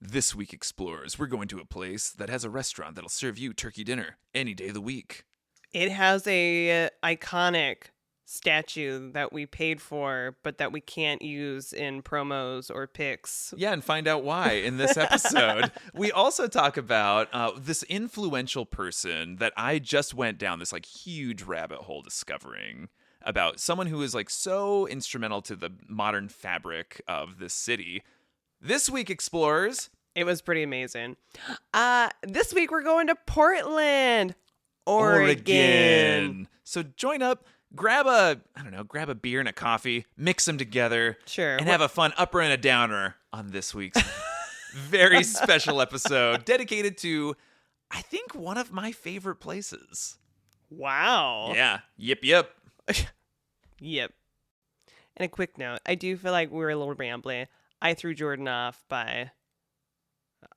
This week explores. We're going to a place that has a restaurant that'll serve you turkey dinner any day of the week. It has a iconic statue that we paid for, but that we can't use in promos or pics. Yeah, and find out why in this episode. We also talk about this influential person that I just went down this like huge rabbit hole discovering about someone who is like so instrumental to the modern fabric of this city. This week explores. It was pretty amazing. This week we're going to Portland, Oregon. So join up, grab a beer and a coffee, mix them together, Sure. and have a fun upper and a downer on this week's very special episode dedicated to, I think, one of my favorite places. Wow. Yeah. Yep. Yep. And a quick note, I do feel like we were a little rambly. I threw Jordan off by,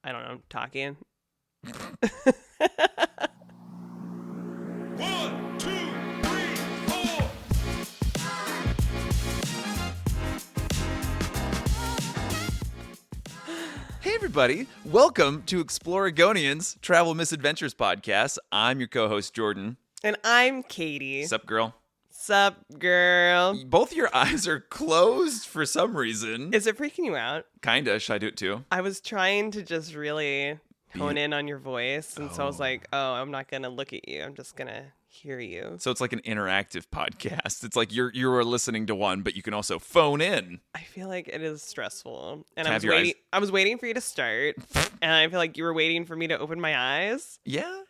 I don't know, talking. 1, 2, 3, 4. Hey, everybody. Welcome to Exploragonians Travel Misadventures Podcast. I'm your co-host, Jordan. And I'm Katie. Sup, girl? Sup, girl? Both your eyes are closed for some reason. Is it freaking you out? Kinda. Should I do it too? I was trying to just really hone in on your voice, and so I was like, oh, I'm not going to look at you. I'm just going to hear you. So it's like an interactive podcast. It's like you're listening to one, but you can also phone in. I feel like it is stressful. And To I have was your waiting I was waiting for you to start, and I feel like you were waiting for me to open my eyes. Yeah.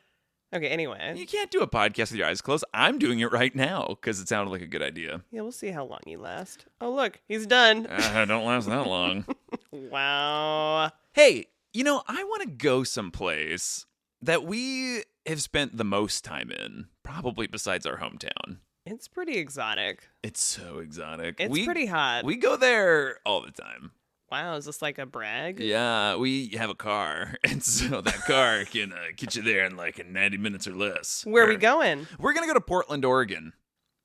Okay, anyway. You can't do a podcast with your eyes closed. I'm doing it right now because it sounded like a good idea. Yeah, we'll see how long you last. Oh, look, he's done. Don't last that long. Wow. Hey, I want to go someplace that we have spent the most time in, probably besides our hometown. It's pretty exotic. It's so exotic. It's pretty hot. We go there all the time. Wow, is this like a brag? Yeah, we have a car, and so that car can get you there in like 90 minutes or less. Where are we going? We're going to go to Portland, Oregon.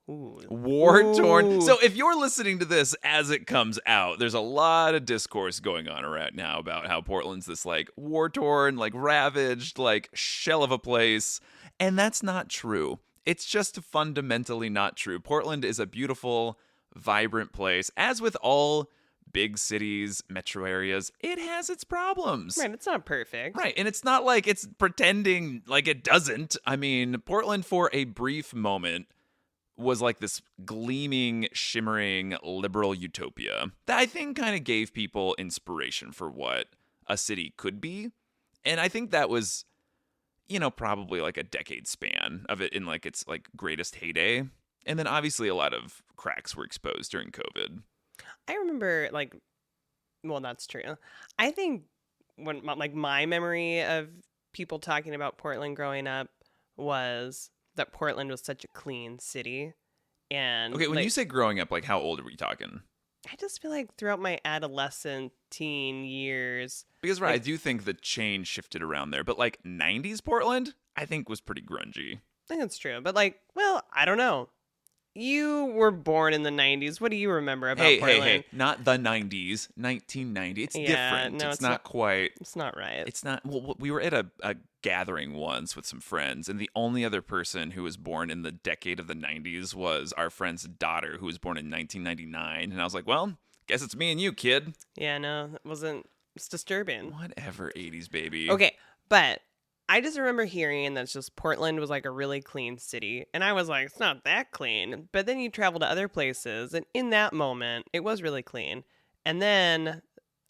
Ooh. War-torn. Ooh. So if you're listening to this as it comes out, there's a lot of discourse going on right now about how Portland's this like war-torn, like ravaged, like shell of a place. And that's not true. It's just fundamentally not true. Portland is a beautiful, vibrant place. As with all big cities, metro areas, it has its problems. Right, it's not perfect. Right, and it's not like it's pretending like it doesn't. I mean, Portland for a brief moment was like this gleaming, shimmering liberal utopia that I think kind of gave people inspiration for what a city could be. And I think that was, probably like a decade span of it in like its like greatest heyday. And then obviously a lot of cracks were exposed during COVID. I remember, well, that's true. I think when my memory of people talking about Portland growing up was that Portland was such a clean city. And Okay, when you say growing up, like how old are we talking? I just feel like throughout my adolescent teen years. Because I do think the change shifted around there, but like 90s Portland, I think was pretty grungy. I think that's true. But I don't know. You were born in the 90s. What do you remember about Portland? Hey, not the 90s, 1990. It's different. No, it's not quite. It's not right. It's not. Well, we were at a gathering once with some friends, and the only other person who was born in the decade of the 90s was our friend's daughter, who was born in 1999. And I was like, well, guess it's me and you, kid. Yeah, no, it wasn't. It's disturbing. Whatever, 80s baby. Okay, but I just remember hearing that just Portland was like a really clean city. And I was like, it's not that clean. But then you travel to other places. And in that moment, it was really clean. And then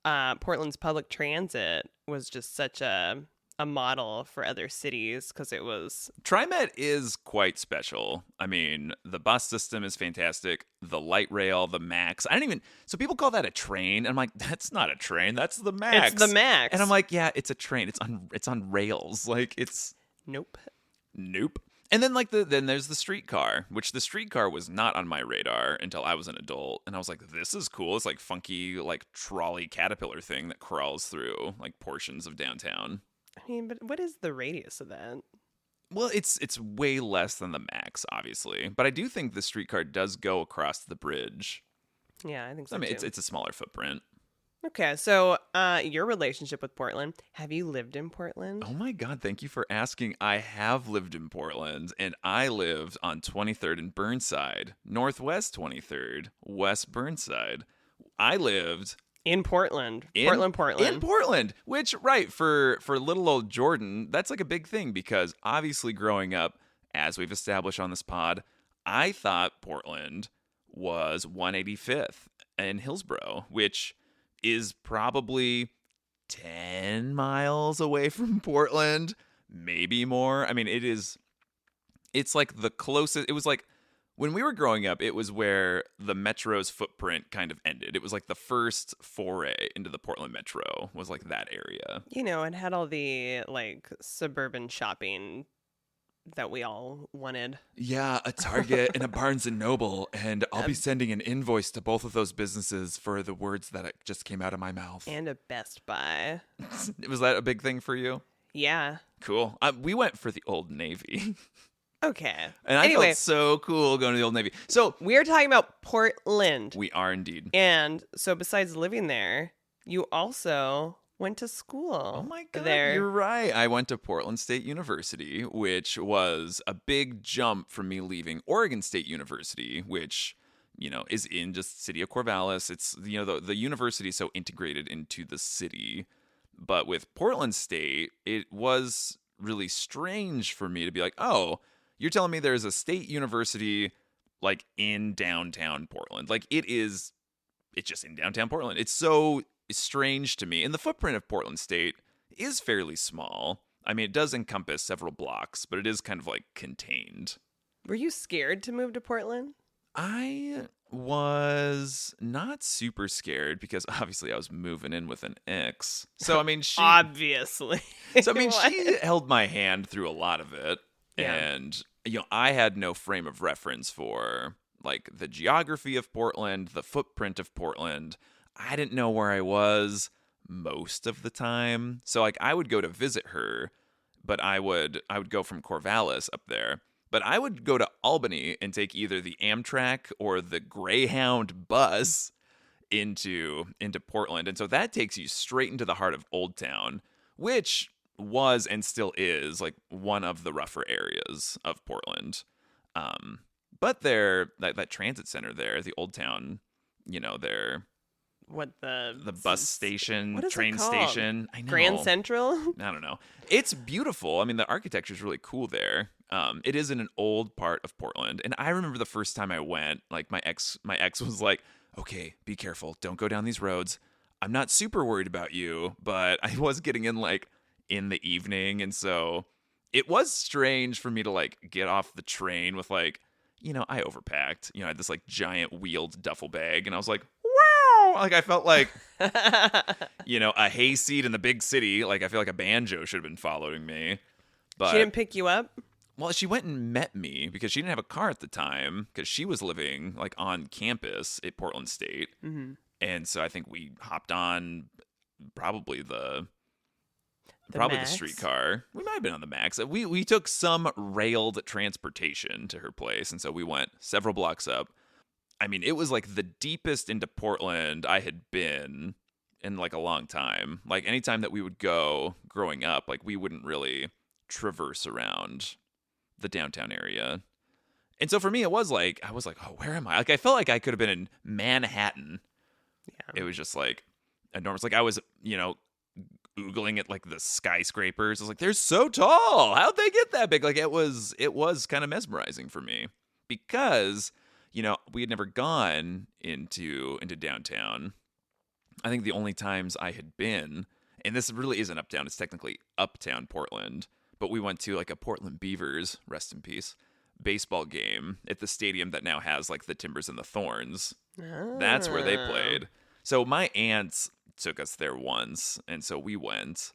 Portland's public transit was just such a model for other cities because it was... TriMet is quite special. I mean, the bus system is fantastic. The light rail, the MAX. So people call that a train. And I'm like, that's not a train. That's the MAX. It's the MAX. And I'm like, yeah, it's a train. It's on rails. Like it's... Nope. And then then there's the streetcar, which the streetcar was not on my radar until I was an adult. And I was like, this is cool. It's like funky, like trolley caterpillar thing that crawls through like portions of downtown. I mean, but what is the radius of that? Well, it's way less than the MAX, obviously. But I do think the streetcar does go across the bridge. Yeah, I think so, I mean, too. it's a smaller footprint. Okay, so your relationship with Portland. Have you lived in Portland? Oh my God, thank you for asking. I have lived in Portland, and I lived on 23rd and Burnside, Northwest 23rd, West Burnside. I lived In Portland. in Portland. in Portland, which right for little old Jordan, that's like a big thing because obviously growing up, as we've established on this pod, I thought Portland was 185th in Hillsborough, which is probably 10 miles away from Portland, maybe more. I mean, it's like the closest. It was like when we were growing up, it was where the metro's footprint kind of ended. It was like the first foray into the Portland metro was like that area. You know, it had all the like suburban shopping that we all wanted. Yeah, a Target and a Barnes and Noble, and I'll be sending an invoice to both of those businesses for the words that just came out of my mouth. And a Best Buy. Was that a big thing for you? Yeah. Cool. We went for the Old Navy. Okay. And I Anyway, felt so cool going to the Old Navy. So we're talking about Portland. we are indeed. And so besides living there, you also went to school. Oh my God, there. you're right. I went to Portland State University, which was a big jump from me leaving Oregon State University, which, you know, is in just the city of Corvallis. It's, you know, the university is so integrated into the city. But with Portland State, it was really strange for me to be like, oh, you're telling me there's a state university like in downtown Portland. Like it's just in downtown Portland. It's so strange to me. And the footprint of Portland State is fairly small. I mean, it does encompass several blocks, but it is kind of like contained. Were you scared to move to Portland? I was not super scared because obviously I was moving in with an ex. So I mean, Obviously. she held my hand through a lot of it. Yeah. And you know, I had no frame of reference for like the geography of Portland, the footprint of Portland. I didn't know where I was most of the time. So like I would go to visit her, but I would go from Corvallis up there. But I would go to Albany and take either the Amtrak or the Greyhound bus into Portland. And so that takes you straight into the heart of Old Town, which was and still is like one of the rougher areas of Portland. But that transit center there, the Old Town, you know, What the bus station, what is it train called? station. I know. Grand Central? I don't know. It's beautiful. I mean, the architecture is really cool there. It is in an old part of Portland, and I remember the first time I went. Like my ex was like, "Okay, be careful. Don't go down these roads. I'm not super worried about you, but I was getting in like in the evening, and so it was strange for me to like get off the train with like, you know, I overpacked. You know, I had this like giant wheeled duffel bag, and I was like, wow, like I felt like, you know, a hayseed in the big city. Like I feel like a banjo should have been following me. But She didn't pick you up? well, she went and met me because she didn't have a car at the time because she was living like on campus at Portland State. Mm-hmm. And so I think we hopped on probably the Max? streetcar. We might have been on the Max. We took some railed transportation to her place, and so we went several blocks up. I mean, it was like the deepest into Portland I had been in like a long time. Like anytime that we would go growing up, like we wouldn't really traverse around the downtown area. And so for me, it was like, I was like, oh, where am I? Like I felt like I could have been in Manhattan. Yeah. It was just like enormous. Like I was, you know, Googling at like the skyscrapers. I was like, they're so tall. How'd they get that big? Like it was kind of mesmerizing for me because, you know, we had never gone into downtown. I think the only times I had been, and this really isn't uptown, it's technically uptown Portland, but we went to like a Portland Beavers, rest in peace, baseball game at the stadium that now has like the Timbers and the Thorns. That's where they played. So my aunts took us there once, and so we went.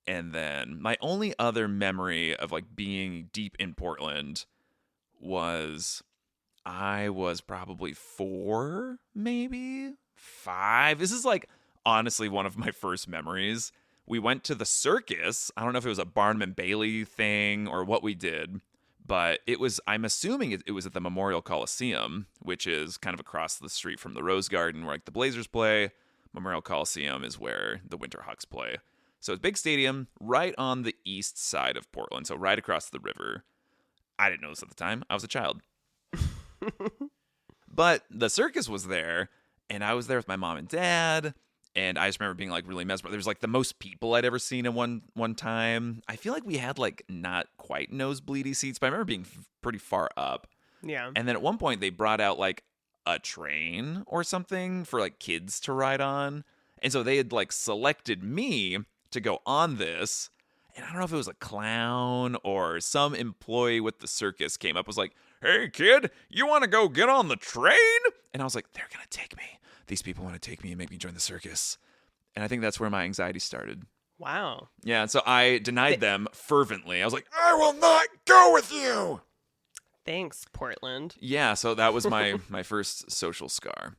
And then my only other memory of like being deep in Portland was I was probably 4, maybe 5. This is like honestly one of my first memories. We went to the circus. I don't know if it was a Barnum and Bailey thing or what we did, but it was, I'm assuming it was at the Memorial Coliseum, which is kind of across the street from the Rose Garden where like the Blazers play. Memorial Coliseum is where the Winterhawks play. So it's a big stadium right on the east side of Portland, so right across the river. I didn't know this at the time. I was a child. But the circus was there, and I was there with my mom and dad, and I just remember being like really mesmerized. There was like the most people I'd ever seen in one time. I feel like we had like not quite nosebleedy seats, but I remember being pretty far up. Yeah. And then at one point they brought out like a train or something for like kids to ride on. And so they had like selected me to go on this. And I don't know if it was a clown or some employee with the circus came up, was like, "Hey kid, you want to go get on the train?" And I was like, they're going to take me. These people want to take me and make me join the circus. And I think that's where my anxiety started. Wow. Yeah, so I denied them fervently. I was like, "I will not go with you." Thanks, Portland. Yeah, so that was my first social scar.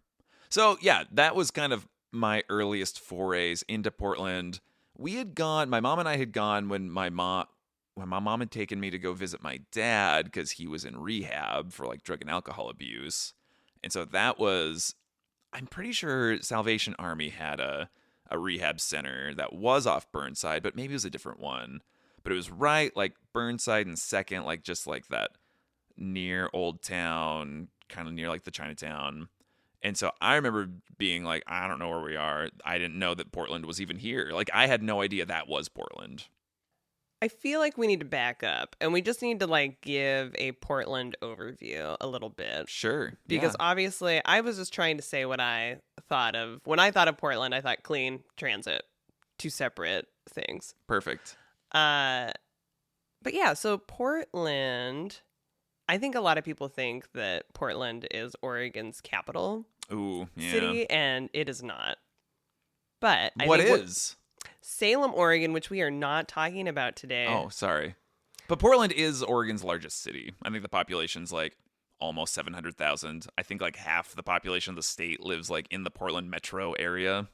So yeah, that was kind of my earliest forays into Portland. We had gone, my mom and I had gone when my mom had taken me to go visit my dad because he was in rehab for like drug and alcohol abuse. And so that was, I'm pretty sure Salvation Army had a rehab center that was off Burnside, but maybe it was a different one. But it was right like Burnside and Second, like just like that near Old Town, kind of near like the Chinatown. And so I remember being like, I don't know where we are. I didn't know that Portland was even here. Like I had no idea that was Portland. I feel like we need to back up and we just need to like give a Portland overview a little bit. Sure. Because yeah. obviously I was just trying to say what I thought of. When I thought of Portland, I thought clean, transit, two separate things. Perfect. But yeah, so Portland, I think a lot of people think that Portland is Oregon's capital Ooh, yeah. city, and it is not. But I What think is? Salem, Oregon, which we are not talking about today. Oh, sorry. But Portland is Oregon's largest city. I think the population's like almost 700,000. I think like half the population of the state lives like in the Portland metro area.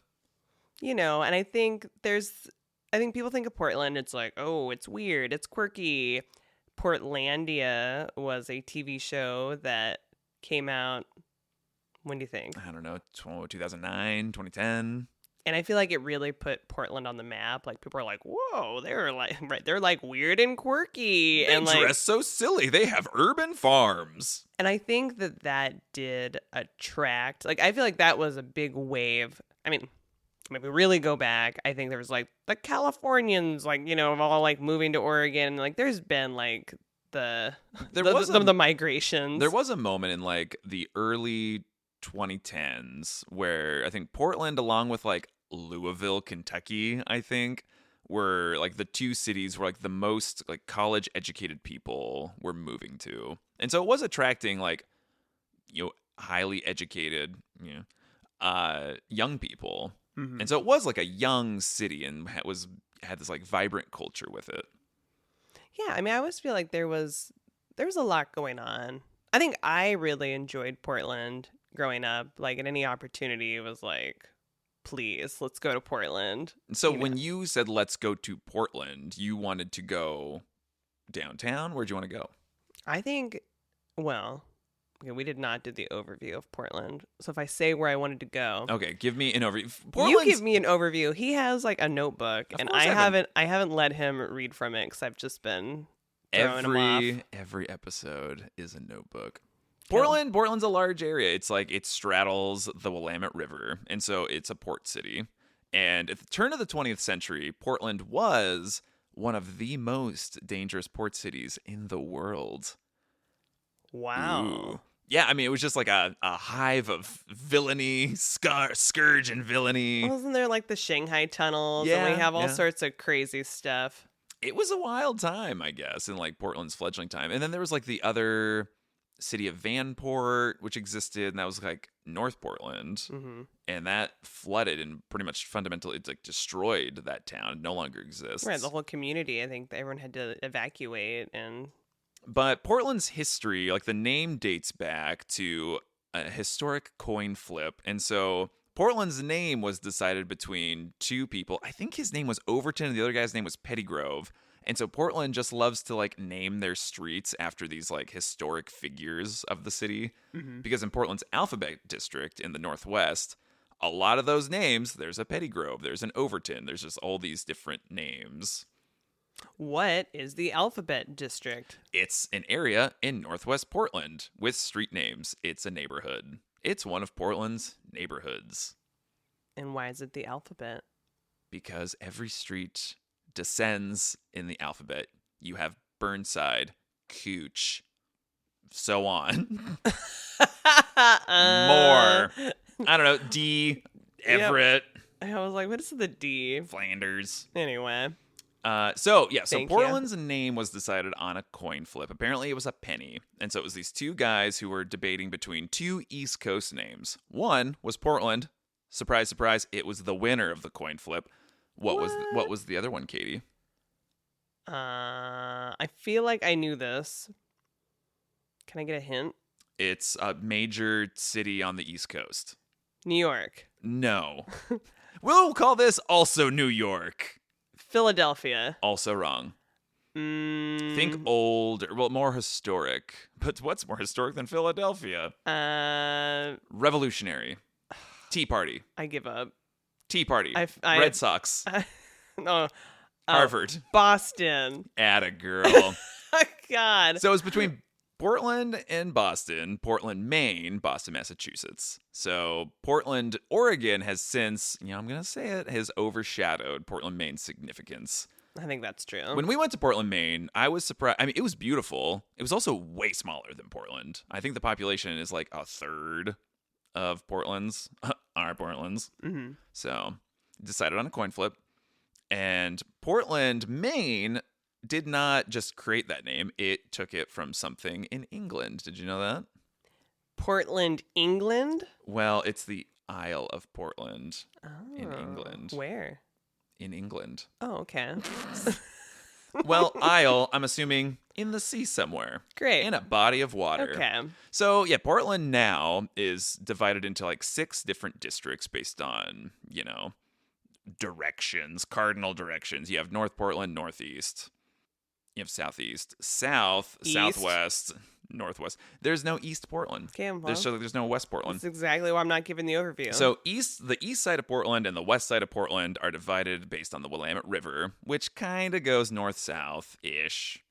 You know, and I think people think of Portland, it's like, oh, it's weird, it's quirky. Portlandia was a TV show that came out, when do you think? I don't know, 2009, 2010. And I feel like it really put Portland on the map. Like people are like, "Whoa, they're like weird and quirky They and like dress so silly. They have urban farms." And I think that did attract. Like I feel like that was a big wave. I mean, if we really go back, I think there was like the Californians, like all like moving to Oregon. Like there's been like the migrations. There was a moment in like the early 2010s where I think Portland, along with like Louisville, Kentucky, I think, were like the two cities where like the most like college educated people were moving to. And so it was attracting like, highly educated, young people. Mm-hmm. And so it was like a young city and had this like vibrant culture with it. Yeah, I mean, I always feel like there was a lot going on. I think I really enjoyed Portland growing up. Like, at any opportunity, it was like, please, let's go to Portland. So when you said let's go to Portland, you wanted to go downtown? Where'd you want to go? I think, well, we did not do the overview of Portland. So if I say where I wanted to go. Okay, give me an overview. You give me an overview. He has like a notebook, and I haven't let him read from it because I've just been throwing him off. Every episode is a notebook. Portland's a large area. It's like it straddles the Willamette River, and so it's a port city. And at the turn of the 20th century, Portland was one of the most dangerous port cities in the world. Wow. Ooh. Yeah, I mean, it was just like a hive of villainy, scourge and villainy. Wasn't there like the Shanghai tunnels? Yeah, and we have all sorts of crazy stuff. It was a wild time, I guess, in like Portland's fledgling time. And then there was like the other city of Vanport, which existed, and that was like North Portland. Mm-hmm. And that flooded and pretty much fundamentally like destroyed that town. It no longer exists. Right, the whole community. I think everyone had to evacuate. But Portland's history, like the name dates back to a historic coin flip. And so Portland's name was decided between two people. I think his name was Overton and the other guy's name was Pettygrove. And so Portland just loves to like name their streets after these like historic figures of the city. Mm-hmm. Because in Portland's Alphabet District in the Northwest, a lot of those names, there's a Pettygrove, there's an Overton, there's just all these different names. What is the Alphabet District? It's an area in Northwest Portland with street names. It's a neighborhood. It's one of Portland's neighborhoods. And why is it the alphabet? Because every street descends in the alphabet. You have Burnside, Cooch, so on. More. I don't know, D, Everett, I was like, what is the D? Flanders. Anyway. So Thank you. Portland's name was decided on a coin flip. Apparently it was a penny. And so it was these two guys who were debating between two East Coast names. One was Portland. Surprise, surprise, it was the winner of the coin flip. What was the other one, Katie? I feel like I knew this. Can I get a hint? It's a major city on the East Coast. New York. No. We'll call this also New York. Philadelphia. Also wrong. Think old, well, more historic. But what's more historic than Philadelphia? Revolutionary. Tea Party. I give up. Tea Party. I Red Sox. No. Harvard. Boston. Atta girl. God. So it was between Portland and Boston, Portland, Maine, Boston, Massachusetts. So Portland, Oregon has since, I'm going to say it, has overshadowed Portland, Maine's significance. I think that's true. When we went to Portland, Maine, I was surprised. I mean, it was beautiful. It was also way smaller than Portland. I think the population is like a third of Portland's, our Portland's. Mm-hmm. So decided on a coin flip. And Portland, Maine did not just create that name. It took it from something in England. Did you know that? Portland, England? Well, it's the Isle of Portland in England. Where? In England. Oh, okay. Well, Isle, I'm assuming in the sea somewhere. Great. In a body of water. Okay. So, yeah, Portland now is divided into like 6 different districts based on, directions, cardinal directions. You have North Portland, Northeast. You have Southeast, South, East. Southwest, Northwest. There's no East Portland. Okay, well, There's no West Portland. that's exactly why I'm not giving the overview. So the east side of Portland and the west side of Portland are divided based on the Willamette River, which kind of goes north-south-ish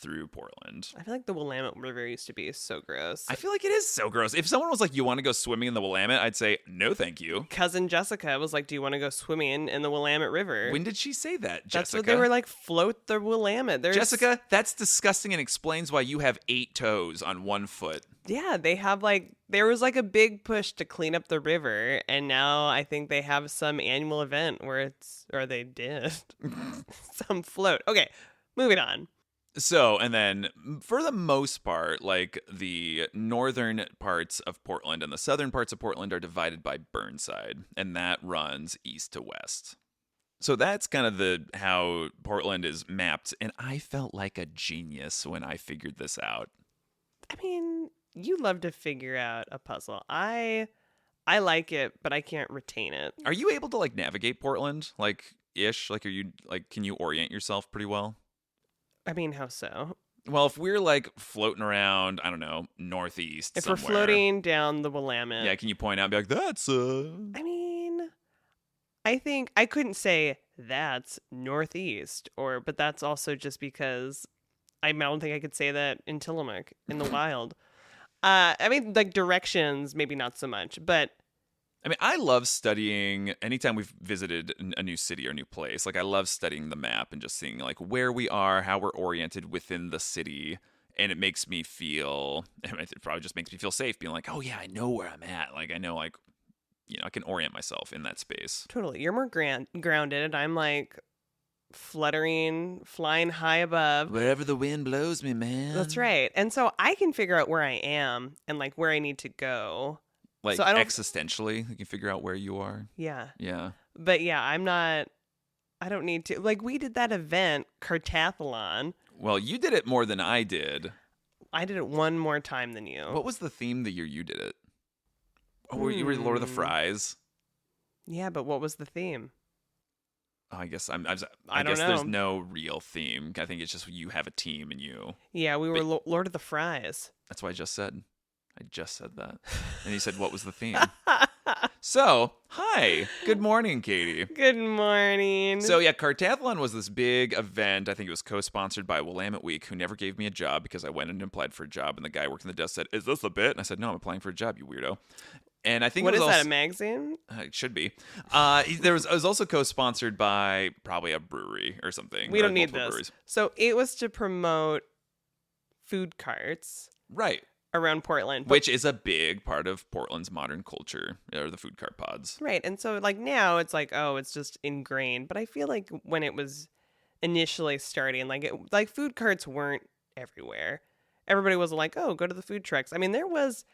through Portland. I feel like the Willamette River used to be so gross. I feel like it is so gross. If someone was like, you want to go swimming in the Willamette, I'd say, no, thank you. Cousin Jessica was like, do you want to go swimming in the Willamette River? When did she say that, Jessica? That's what they were like, float the Willamette. Jessica, that's disgusting and explains why you have 8 toes on 1 foot. Yeah, they have there was like a big push to clean up the river, and now I think they have some annual event where they did some float. Okay, moving on. So, and then for the most part, like the northern parts of Portland and the southern parts of Portland are divided by Burnside, and that runs east to west. So that's kind of how Portland is mapped, and I felt like a genius when I figured this out. I mean, you love to figure out a puzzle. I like it, but I can't retain it. Are you able to like navigate Portland, like ish? Like, are you like, can you orient yourself pretty well? I mean, how so? Well, if we're like floating around, I don't know, northeast. If somewhere, we're floating down the Willamette. yeah, can you point out and be like, that's I mean, I think I couldn't say that's northeast, but that's also just because I don't think I could say that in Tillamook in the wild. I mean, like directions, maybe not so much, but I mean, I love studying anytime we've visited a new city or new place. Like, I love studying the map and just seeing like where we are, how we're oriented within the city. And it makes me feel, it probably just makes me feel safe being like, oh yeah, I know where I'm at. Like, I know, like, I can orient myself in that space. Totally. You're more grounded. I'm like fluttering, flying high above. Wherever the wind blows me, man. That's right. And so I can figure out where I am and like where I need to go. Like, so I don't, existentially, you can figure out where you are. Yeah. Yeah. But yeah, I don't need to. Like, we did that event, Cartathlon. Well, you did it more than I did. I did it one more time than you. What was the theme the year you did it? Oh, you were Lord of the Fries. Yeah, but what was the theme? Oh, I guess I guess don't know. There's no real theme. I think it's just you have a team and you. Yeah, we were Lord of the Fries. That's what I just said. I just said that. And you said, what was the theme? So, hi. Good morning, Katie. Good morning. So, yeah, Cartathlon was this big event. I think it was co-sponsored by Willamette Week, who never gave me a job because I went and applied for a job. And the guy working the desk said, "Is this a bit?" And I said, "No, I'm applying for a job, you weirdo." And I think what it was is that, also, a magazine? it should be. It was also co-sponsored by probably a brewery or something. We or don't need multiple this. breweries. So it was to promote food carts Right. around Portland. Which is a big part of Portland's modern culture, are the food cart pods. Right. And so like now it's like, oh, it's just ingrained. But I feel like when it was initially starting, like food carts weren't everywhere. Everybody was like, oh, go to the food trucks. I mean, there was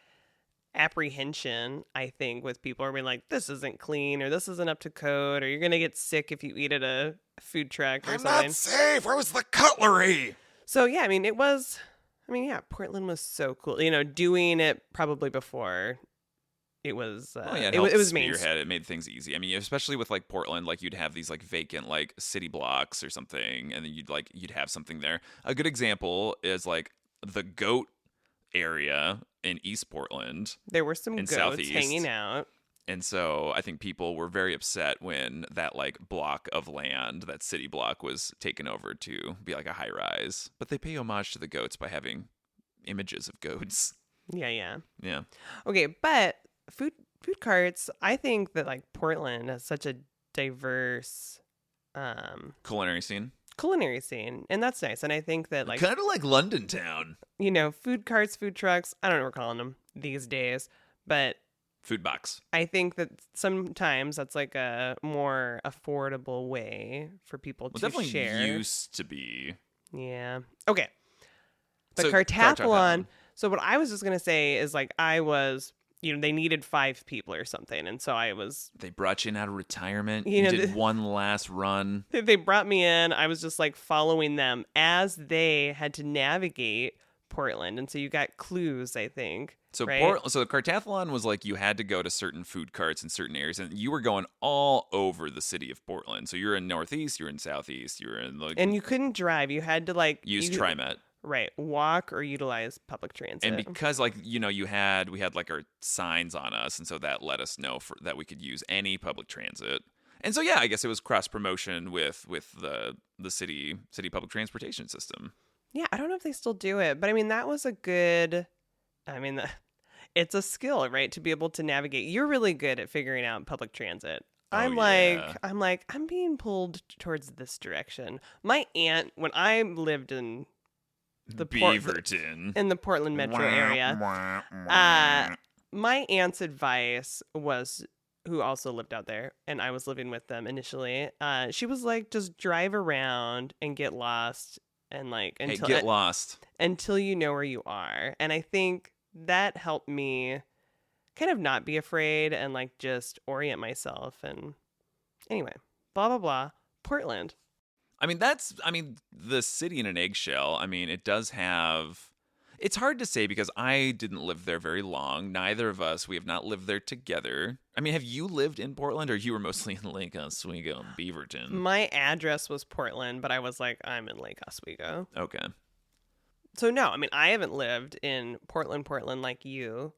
apprehension, I think, with people being like, this isn't clean or this isn't up to code or you're going to get sick if you eat at a food truck or something. Safe. Where was the cutlery? So, yeah, Portland was so cool. You know, doing it probably before it was, It was spearhead. It made things easy. I mean, especially with like Portland, like you'd have these like vacant like city blocks or something, and then you'd have something there. A good example is like the goat area in East Portland. There were some in goats Southeast. hanging out. And so I think people were very upset when that like block of land, that city block, was taken over to be like a high rise. But they pay homage to the goats by having images of goats. Yeah. Yeah. Okay, but food carts, I think that like Portland has such a diverse Culinary scene. and that's nice. And I think that like, Kind of like London town. you know, food carts, food trucks, I don't know what we're calling them these days, but Food box. I think that sometimes that's like a more affordable way for people to Definitely share. used to be. Yeah. Okay. But So, Cartathlon. So what I was just gonna say is like I was, you know, they needed 5 people or something, and so I was. They brought you in out of retirement. You You know, did one last run. They brought me in. I was just like following them as they had to navigate Portland, and so you got clues, I think. So right? So the Cartathlon was like you had to go to certain food carts in certain areas, and you were going all over the city of Portland. So you're in Northeast, you're in Southeast, you're in like, And you couldn't drive. You had to like use TriMet. Right, walk or utilize public transit. And because like we had like our signs on us, and so that let us know that we could use any public transit. And so yeah, I guess it was cross promotion with the city public transportation system. Yeah, I don't know if they still do it, but I mean that was a good. I mean, it's a skill, right, to be able to navigate. You're really good at figuring out public transit. I'm being pulled towards this direction. My aunt, when I lived in the Beaverton, in the Portland metro area, my aunt's advice was, who also lived out there, and I was living with them initially. She was like, just drive around and get lost, and like get lost until you know where you are. And I think that helped me kind of not be afraid and like just orient myself. And anyway, blah blah blah. Portland. I mean, the city in an eggshell. I mean, it does have. It's hard to say because I didn't live there very long. Neither of us. We have not lived there together. I mean, have you lived in Portland, or you were mostly in Lake Oswego and Beaverton? My address was Portland, but I was like, I'm in Lake Oswego. Okay. So no, I mean, I haven't lived in Portland like you.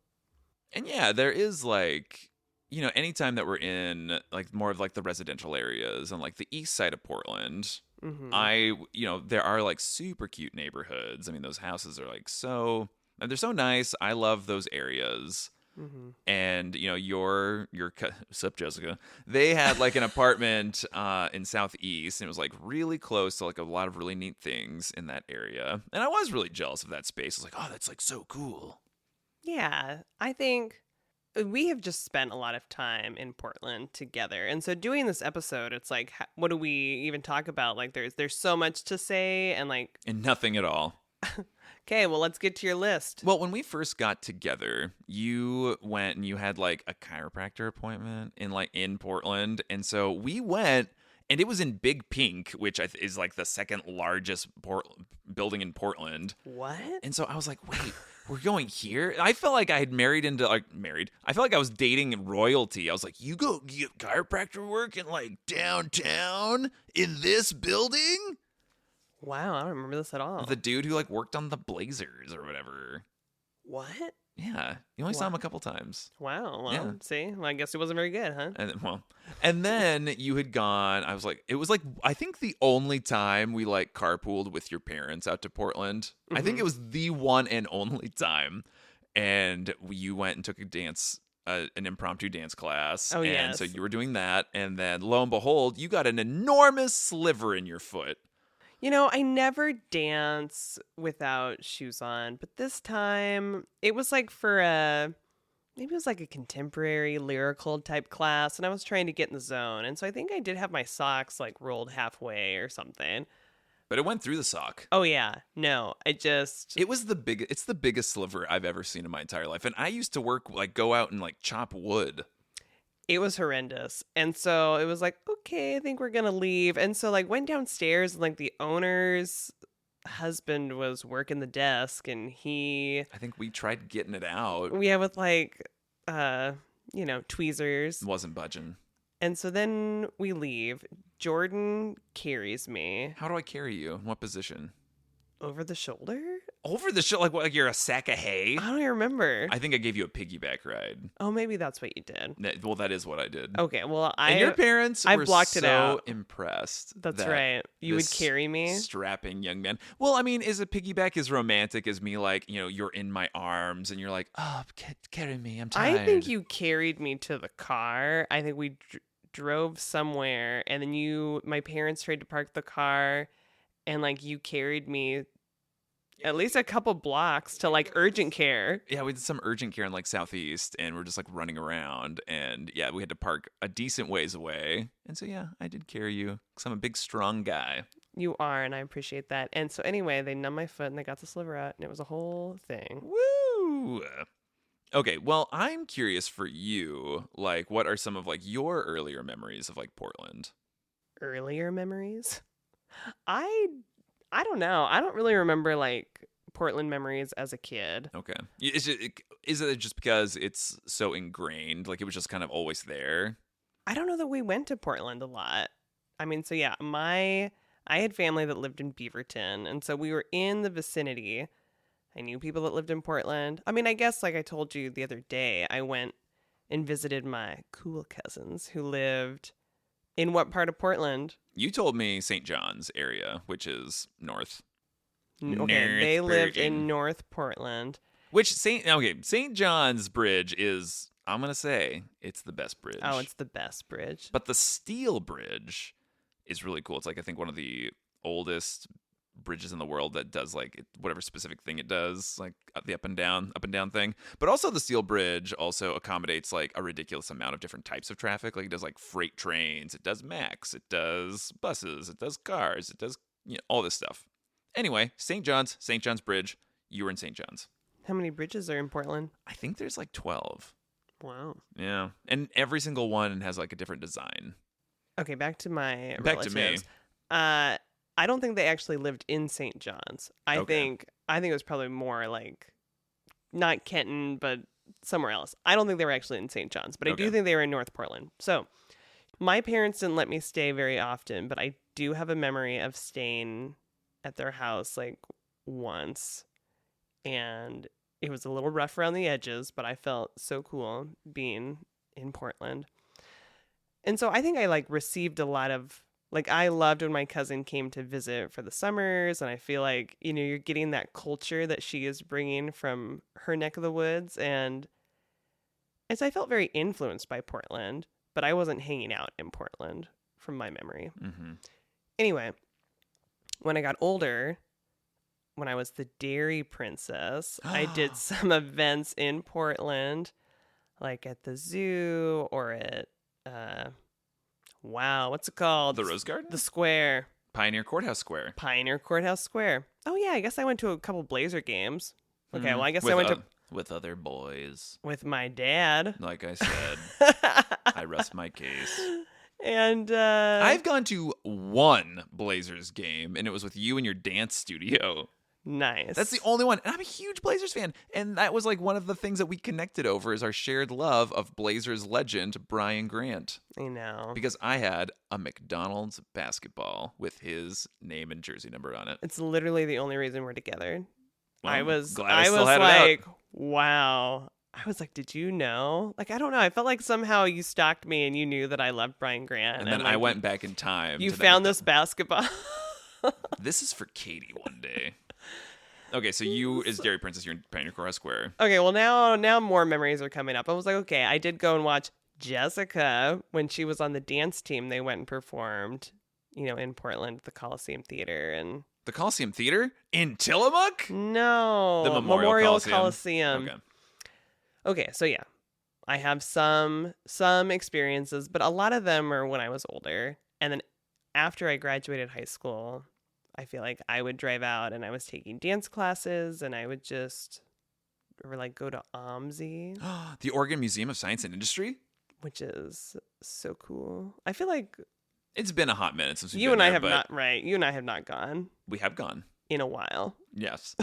And yeah, there is like, you know, anytime that we're in like more of like the residential areas and like the east side of Portland, there are like super cute neighborhoods. I mean, those houses are like they're so nice. I love those areas. Mm-hmm. And you know, your sup Jessica, they had like an apartment in Southeast, and it was like really close to like a lot of really neat things in that area. And I was really jealous of that space. I was like, oh, that's like so cool. Yeah, I think we have just spent a lot of time in Portland together. And so doing this episode, it's like, what do we even talk about? Like there's so much to say and nothing at all. Okay, well, let's get to your list. Well, when we first got together, you went and you had like a chiropractor appointment in Portland. And so we went, and it was in Big Pink, which is like the second largest building in Portland. What? And so I was like, wait, we're going here? I felt like I had married. I felt like I was dating royalty. I was like, you go get chiropractor work in like downtown in this building? Wow, I don't remember this at all. The dude who like worked on the Blazers or whatever. What? Yeah, you only saw him a couple times. Wow. Well, Yeah. see, well, I guess it wasn't very good, huh? And then you had gone. I was like, it was like I think the only time we like carpooled with your parents out to Portland. I think it was the one and only time. And you went and took an impromptu dance class. Oh, and so yes. you were doing that, and then lo and behold, you got an enormous sliver in your foot. You know, I never dance without shoes on, but this time it was like maybe it was like a contemporary lyrical type class, and I was trying to get in the zone. And so I think I did have my socks like rolled halfway or something. But it went through the sock. Oh yeah. No, it's It's the biggest sliver I've ever seen in my entire life. And I used to go out and like chop wood. it was horrendous. And so it was like, okay, I think we're going to leave. And so like went downstairs and like the owner's husband was working the desk and I think we tried getting it out. with like tweezers. Wasn't budging. And so then we leave. Jordan carries me How do I carry you? In what position? over the shoulder. Over the show, like what? Like you're a sack of hay? I don't even remember. I think I gave you a piggyback ride. Oh, maybe that's what you did. Well, that is what I did. Okay, well, And your parents I were blocked so it out. impressed. That's that right. You would this carry me. strapping young man. Well, I mean, is a piggyback as romantic as me? Like, you're in my arms and you're like, oh, carry me. I'm tired. I think you carried me to the car. I think we drove somewhere, and then my parents tried to park the car, and like you carried me at least a couple blocks to like urgent care. Yeah, we did some urgent care in like Southeast, and we're just like running around, and yeah, we had to park a decent ways away. And so yeah, I did carry you because I'm a big, strong guy. You are, and I appreciate that. And so anyway, they numbed my foot and they got the sliver out, and it was a whole thing. Woo! Okay, well, I'm curious for you, like, what are some of like your earlier memories of like Portland? Earlier memories? I don't know. I don't really remember like Portland memories as a kid. Okay, is it just because it's so ingrained, like it was just kind of always there? I don't know that we went to Portland a lot. I mean, so yeah, I had family that lived in Beaverton, and so we were in the vicinity. I knew people that lived in Portland. I mean, I guess like I told you the other day, I went and visited my cool cousins who lived in what part of Portland? You told me St. John's area, which is north. Okay, they lived Portland. in North Portland. Which St. John's Bridge is, I'm gonna say, it's the best bridge. Oh, it's the best bridge. But the Steel Bridge is really cool. It's like I think one of the oldest bridges in the world that does like whatever specific thing it does, like the up and down thing. But also the Steel Bridge also accommodates like a ridiculous amount of different types of traffic. Like it does like freight trains, it does Max, it does buses, it does cars, it does all this stuff. Anyway, St. John's Bridge. You were in St. John's. How many bridges are in Portland? I think there's like 12. Wow. Yeah, and every single one has like a different design. Okay, back to my Back to me. relatives. I don't think they actually lived in St. John's. I think it was probably more like not Kenton, but somewhere else. I don't think they were actually in St. John's, but I do think they were in North Portland. So my parents didn't let me stay very often, but I do have a memory of staying at their house like once, and it was a little rough around the edges, but I felt so cool being in Portland. And so I think I like received a lot of, like, I loved when my cousin came to visit for the summers, and I feel like, you're getting that culture that she is bringing from her neck of the woods. And so I felt very influenced by Portland, but I wasn't hanging out in Portland from my memory. Mm-hmm. Anyway, when I got older, when I was the Dairy Princess, I did some events in Portland, like at the zoo or at, what's it called? The Rose Garden? The Square. Pioneer Courthouse Square. Pioneer Courthouse Square. Oh, yeah, I guess I went to a couple Blazer games. Okay, well, I guess I went to... With other boys. With my dad. Like I said, I rest my case. And I've gone to one Blazers game, and it was with you in your dance studio. Nice. That's the only one. And I'm a huge Blazers fan. And that was like one of the things that we connected over is our shared love of Blazers legend, Brian Grant. I know. Because I had a McDonald's basketball with his name and jersey number on it. It's literally the only reason we're together. Well, I was glad I still was had it out. like, wow. I was like, did you know? Like, I don't know. I felt like somehow you stalked me and you knew that I loved Brian Grant. And then like, I went back in time. You to found this basketball. This is for Katie one day. Okay, so you, as Dairy Princess, you're in Pioneer Courthouse Square. Okay, well now more memories are coming up. I was like, okay, I did go and watch Jessica when she was on the dance team. They went and performed, in Portland, the Coliseum Theater, and The Coliseum Theater? In Tillamook? no, The Memorial Coliseum. Okay. Okay, so yeah, I have some experiences, but a lot of them are when I was older, and then after I graduated high school, I feel like I would drive out and I was taking dance classes, and I would just go to OMSI, The Oregon Museum of Science and Industry? which is so cool. I feel like It's been a hot minute since we've you been and I there, have but not right. You and I have not gone we have gone. in a while. Yes.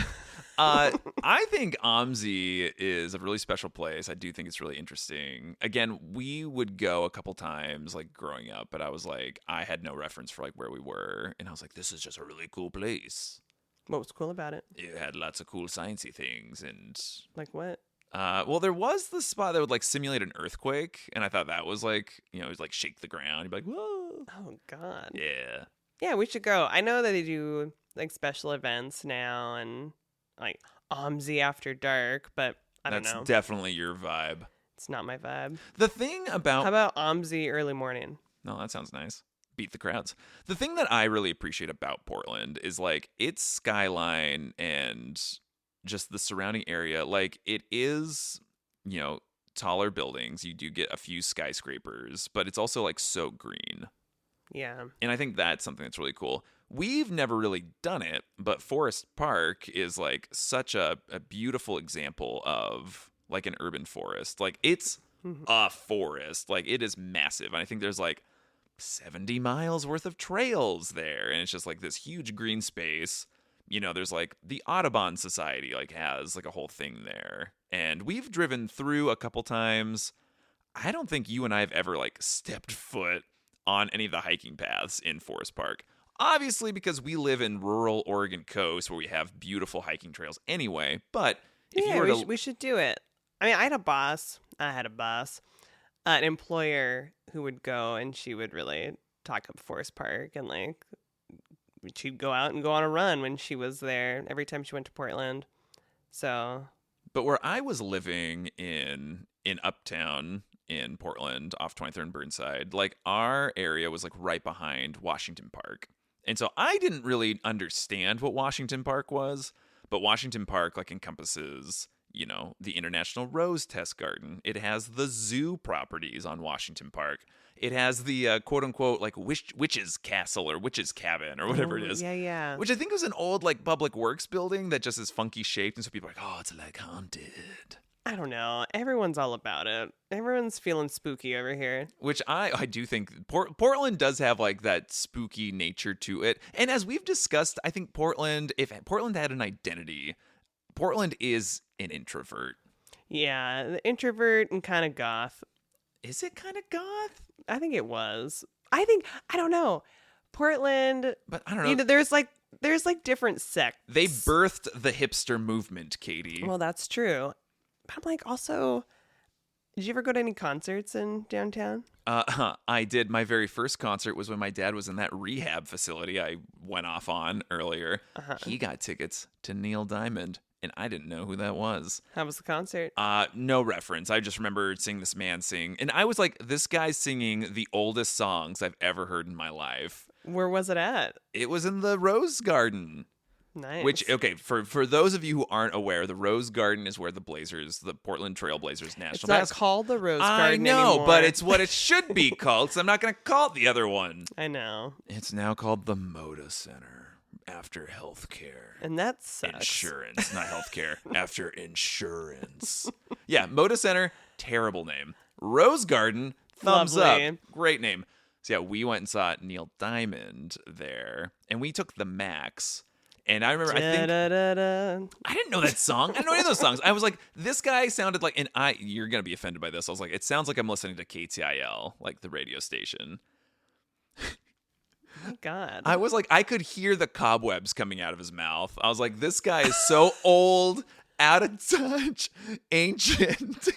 I think OMSI is a really special place. I do think it's really interesting. Again, we would go a couple times like growing up, but I was like, I had no reference for like where we were. And I was like, this is just a really cool place. What was cool about it? It had lots of cool sciencey things. And Like what? well, there was the spot that would like simulate an earthquake. And I thought that was like, it was like shake the ground. You'd be like, whoa. Oh God. Yeah. Yeah, we should go. I know that they do like special events now and like OMSI After Dark, but I don't That's know. definitely your vibe. It's not my vibe. The thing about How about OMSI early morning? No, that sounds nice. Beat the crowds. The thing that I really appreciate about Portland is like its skyline and just the surrounding area. Like it is, taller buildings. You do get a few skyscrapers, but it's also like so green. Yeah. And I think that's something that's really cool. We've never really done it, but Forest Park is like such a beautiful example of like an urban forest. Like it's a forest. Like it is massive. And I think there's like 70 miles worth of trails there. And it's just like this huge green space. There's like the Audubon Society like has like a whole thing there. And we've driven through a couple times. I don't think you and I have ever like stepped foot on any of the hiking paths in Forest Park. Obviously, because we live in rural Oregon coast where we have beautiful hiking trails anyway. But if you were to... we should do it. I mean, I had a boss, an employer who would go and she would really talk up Forest Park and like she'd go out and go on a run when she was there every time she went to Portland. So, but where I was living in Uptown in Portland off 23rd and Burnside, like our area was like right behind Washington Park. And so I didn't really understand what Washington Park was, but Washington Park like encompasses, the International Rose Test Garden. It has the zoo properties on Washington Park. It has the quote unquote like witch's castle or witch's cabin or whatever it is. Yeah. Which I think was an old like public works building that just is funky shaped. And so people are like, oh, it's like haunted. I don't know. Everyone's all about it. Everyone's feeling spooky over here. Which I do think Portland does have like that spooky nature to it. And as we've discussed, I think if Portland had an identity, Portland is an introvert. Yeah, the introvert and kind of goth. Is it kind of goth? I think it was. I don't know. Portland, But I don't know. there's like different sects. They birthed the hipster movement, Katie. Well, that's true. But I'm like, also, did you ever go to any concerts in downtown? I did. My very first concert was when my dad was in that rehab facility I went off on earlier. He got tickets to Neil Diamond, and I didn't know who that was. How was the concert? No reference. I just remember seeing this man sing, and I was like, this guy's singing the oldest songs I've ever heard in my life. Where was it at? It was in the Rose Garden. Nice. Which, okay, for those of you who aren't aware, the Rose Garden is where the Portland Trail Blazers national it's not basketball. called the Rose I Garden know, anymore. but it's what it should be called, so I'm not going to call it the other one. I know. It's now called the Moda Center after healthcare. And that sucks. Insurance, not healthcare. After insurance. Yeah, Moda Center, terrible name. Rose Garden, thumbs Lovely. up. Great name. So yeah, we went and saw Neil Diamond there, and we took the Max. And I remember, I didn't know that song. I didn't know any of those songs. I was like, this guy sounded like, and you're going to be offended by this. I was like, it sounds like I'm listening to KTIL, like the radio station. My God. I was like, I could hear the cobwebs coming out of his mouth. I was like, this guy is so old, out of touch, ancient.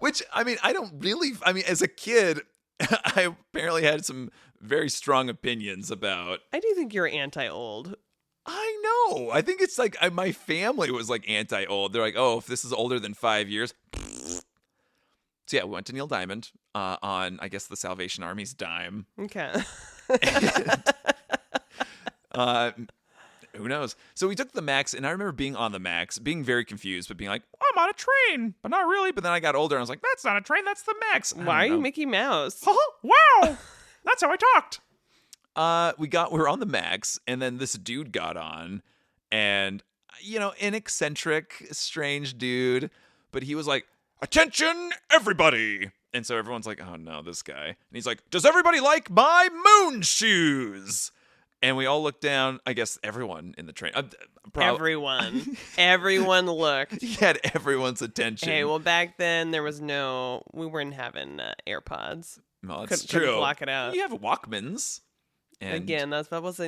Which, I mean, as a kid, I apparently had some very strong opinions about. I do think you're anti-old. I know. I think it's like my family was like anti-old. They're like, oh, if this is older than 5 years. So yeah, we went to Neil Diamond on, I guess, the Salvation Army's dime. Okay. Who knows? So we took the Max, and I remember being on the Max, being very confused, but being like, I'm on a train, but not really. But then I got older, and I was like, that's not a train, that's the Max. Why are you Mickey Mouse? Wow, that's how I talked. We were on the Max, and then this dude got on, and an eccentric, strange dude, but he was like, attention, everybody. And so everyone's like, oh no, this guy. And he's like, does everybody like my moon shoes? And we all looked down. I guess everyone in the train. Everyone looked. He had everyone's attention. Hey, well, back then we weren't having AirPods. Well, that's Couldn't true. block it out. You have Walkmans. And Again,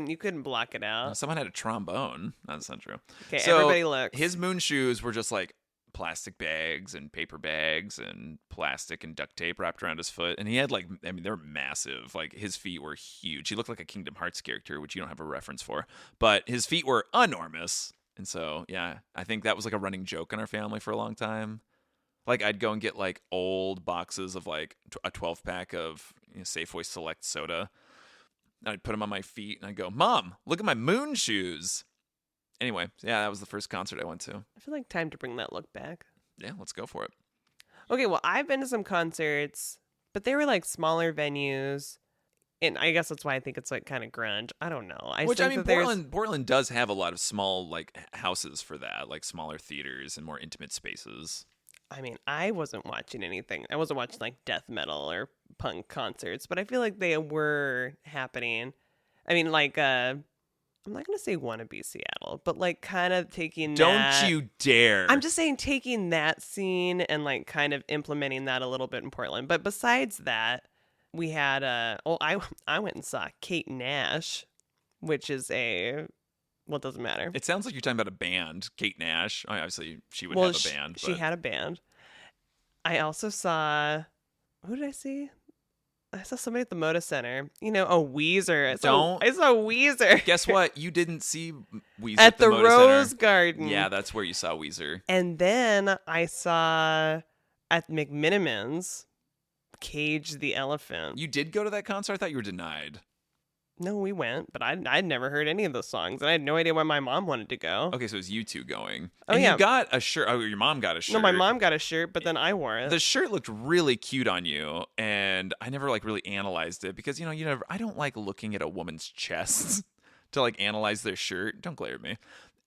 you couldn't block it out. someone had a trombone. That's not true. Okay, So everybody looked. His moon shoes were just like plastic bags and paper bags and plastic and duct tape wrapped around his foot. And he had they're massive. Like his feet were huge. He looked like a Kingdom Hearts character, which you don't have a reference for. But his feet were enormous. And so, yeah, I think that was like a running joke in our family for a long time. Like I'd go and get like old boxes of like a 12-pack of Safeway Select soda. And I'd put them on my feet and I'd go, Mom, look at my moon shoes. Anyway, yeah, that was the first concert I went to. I feel like time to bring that look back. Yeah, let's go for it. Okay, well, I've been to some concerts, but they were like smaller venues. And I guess that's why I think it's like kind of grunge. I don't know. Portland does have a lot of small like houses for that, like smaller theaters and more intimate spaces. I mean, I wasn't watching anything. I wasn't watching like death metal or punk concerts, but I feel like they were happening. I mean, like, I'm not going to say wannabe Seattle, but like kind of taking that. Don't you dare. I'm just saying taking that scene and like kind of implementing that a little bit in Portland. But besides that, we had I went and saw Kate Nash, which is it doesn't matter. It sounds like you're talking about a band, Kate Nash. I mean, obviously, she would have a band. She had a band. I also saw, who did I see? I saw somebody at the Moda Center. Weezer. I saw Weezer. Guess what? You didn't see Weezer at the Moda Rose Center. Garden. Yeah, that's where you saw Weezer. And then I saw at McMiniman's Cage the Elephant. You did go to that concert? I thought you were denied. No, we went, but I'd never heard any of those songs, and I had no idea why my mom wanted to go. Okay, so it was you two going. Oh, and yeah. You got a shirt. Oh, your mom got a shirt. No, my mom got a shirt, but then I wore it. The shirt looked really cute on you, and I never like really analyzed it because I don't like looking at a woman's chest to like analyze their shirt. Don't glare at me.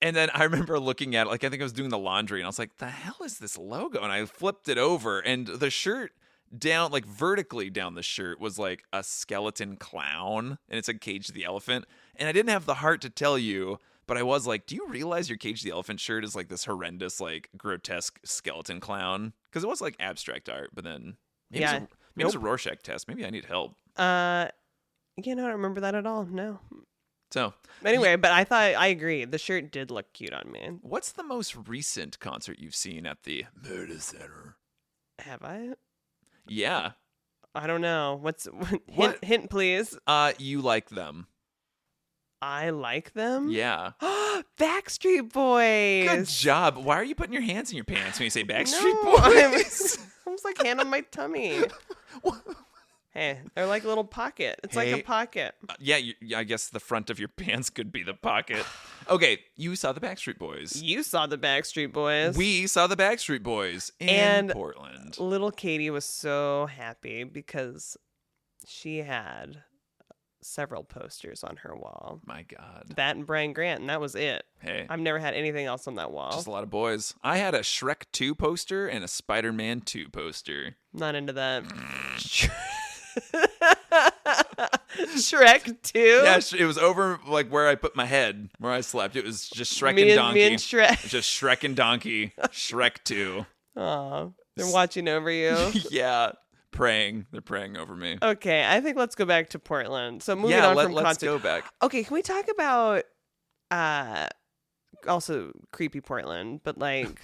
And then I remember looking at it, like I think I was doing the laundry, and I was like, "The hell is this logo?" And I flipped it over, and the shirt down, like vertically down the shirt, was like a skeleton clown, and it said Cage the Elephant. And I didn't have the heart to tell you, but I was like, do you realize your Cage the Elephant shirt is like this horrendous, like grotesque skeleton clown? Because it was like abstract art, but then maybe it was a Rorschach test. Maybe I need help. I don't remember that at all. No. So anyway, but I agree. The shirt did look cute on me. What's the most recent concert you've seen at the Moda Center? Have I? Yeah. I don't know. What? Hint, please. You like them. I like them? Yeah. Backstreet Boys. Good job. Why are you putting your hands in your pants when you say Backstreet I Boys? was like hand on my tummy. Hey, they're like a little pocket. It's like a pocket. Yeah, I guess the front of your pants could be the pocket. Okay, you saw the Backstreet Boys. You saw the Backstreet Boys. We saw the Backstreet Boys in Portland. Little Katie was so happy because she had several posters on her wall. My God. That and Brian Grant, and that was it. Hey. I've never had anything else on that wall. Just a lot of boys. I had a Shrek 2 poster and a Spider-Man 2 poster. Not into that. Shrek 2? Yeah, it was over like where I put my head, where I slept. It was just Shrek and Donkey. Me and Shrek. Just Shrek and Donkey. Shrek 2. Aw, they're watching over you. Yeah. praying. They're praying over me. Okay, I think let's go back to Portland. So moving Yeah, on from let's concert. go back. Okay, can we talk about also creepy Portland, but like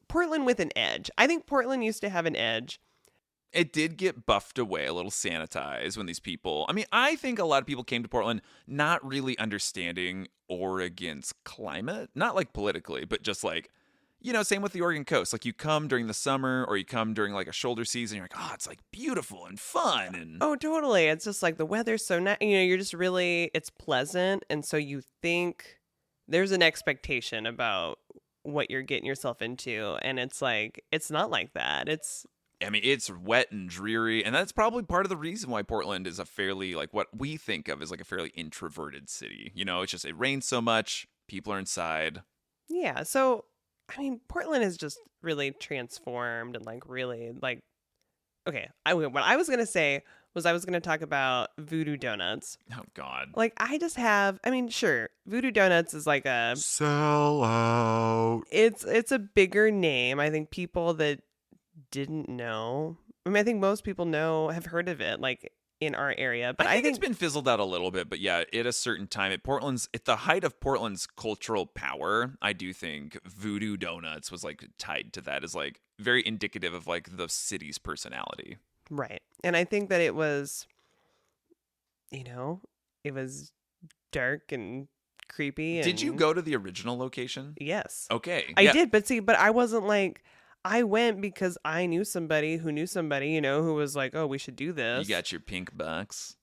Portland with an edge. I think Portland used to have an edge. It did get buffed away, a little sanitized when these people. I mean, I think a lot of people came to Portland not really understanding Oregon's climate, not like politically, but just like, same with the Oregon coast. Like you come during the summer or you come during like a shoulder season, you're like, oh, it's like beautiful and fun. And Oh, totally. It's just like the weather's so nice. You're just really, it's pleasant. And so you think there's an expectation about what you're getting yourself into. And it's like, it's not like that. It's wet and dreary, and that's probably part of the reason why Portland is a fairly, like, what we think of as like a fairly introverted city. It's just, it rains so much, people are inside. Yeah. So, Portland is just really transformed and like really like, okay. What I was going to say was I was going to talk about Voodoo Donuts. Oh, God. Like, sure, Voodoo Donuts is like a sell out. It's a bigger name. I think people that didn't know. I think most people have heard of it, like in our area. But I think it's been fizzled out a little bit. But yeah, at a certain time, at the height of Portland's cultural power, I do think Voodoo Donuts was like tied to that as like very indicative of like the city's personality. Right. And I think that it was, it was dark and creepy. And Did you go to the original location? Yes. Okay. I did. But I wasn't like, I went because I knew somebody who knew somebody, who was like, oh, we should do this. You got your pink bucks.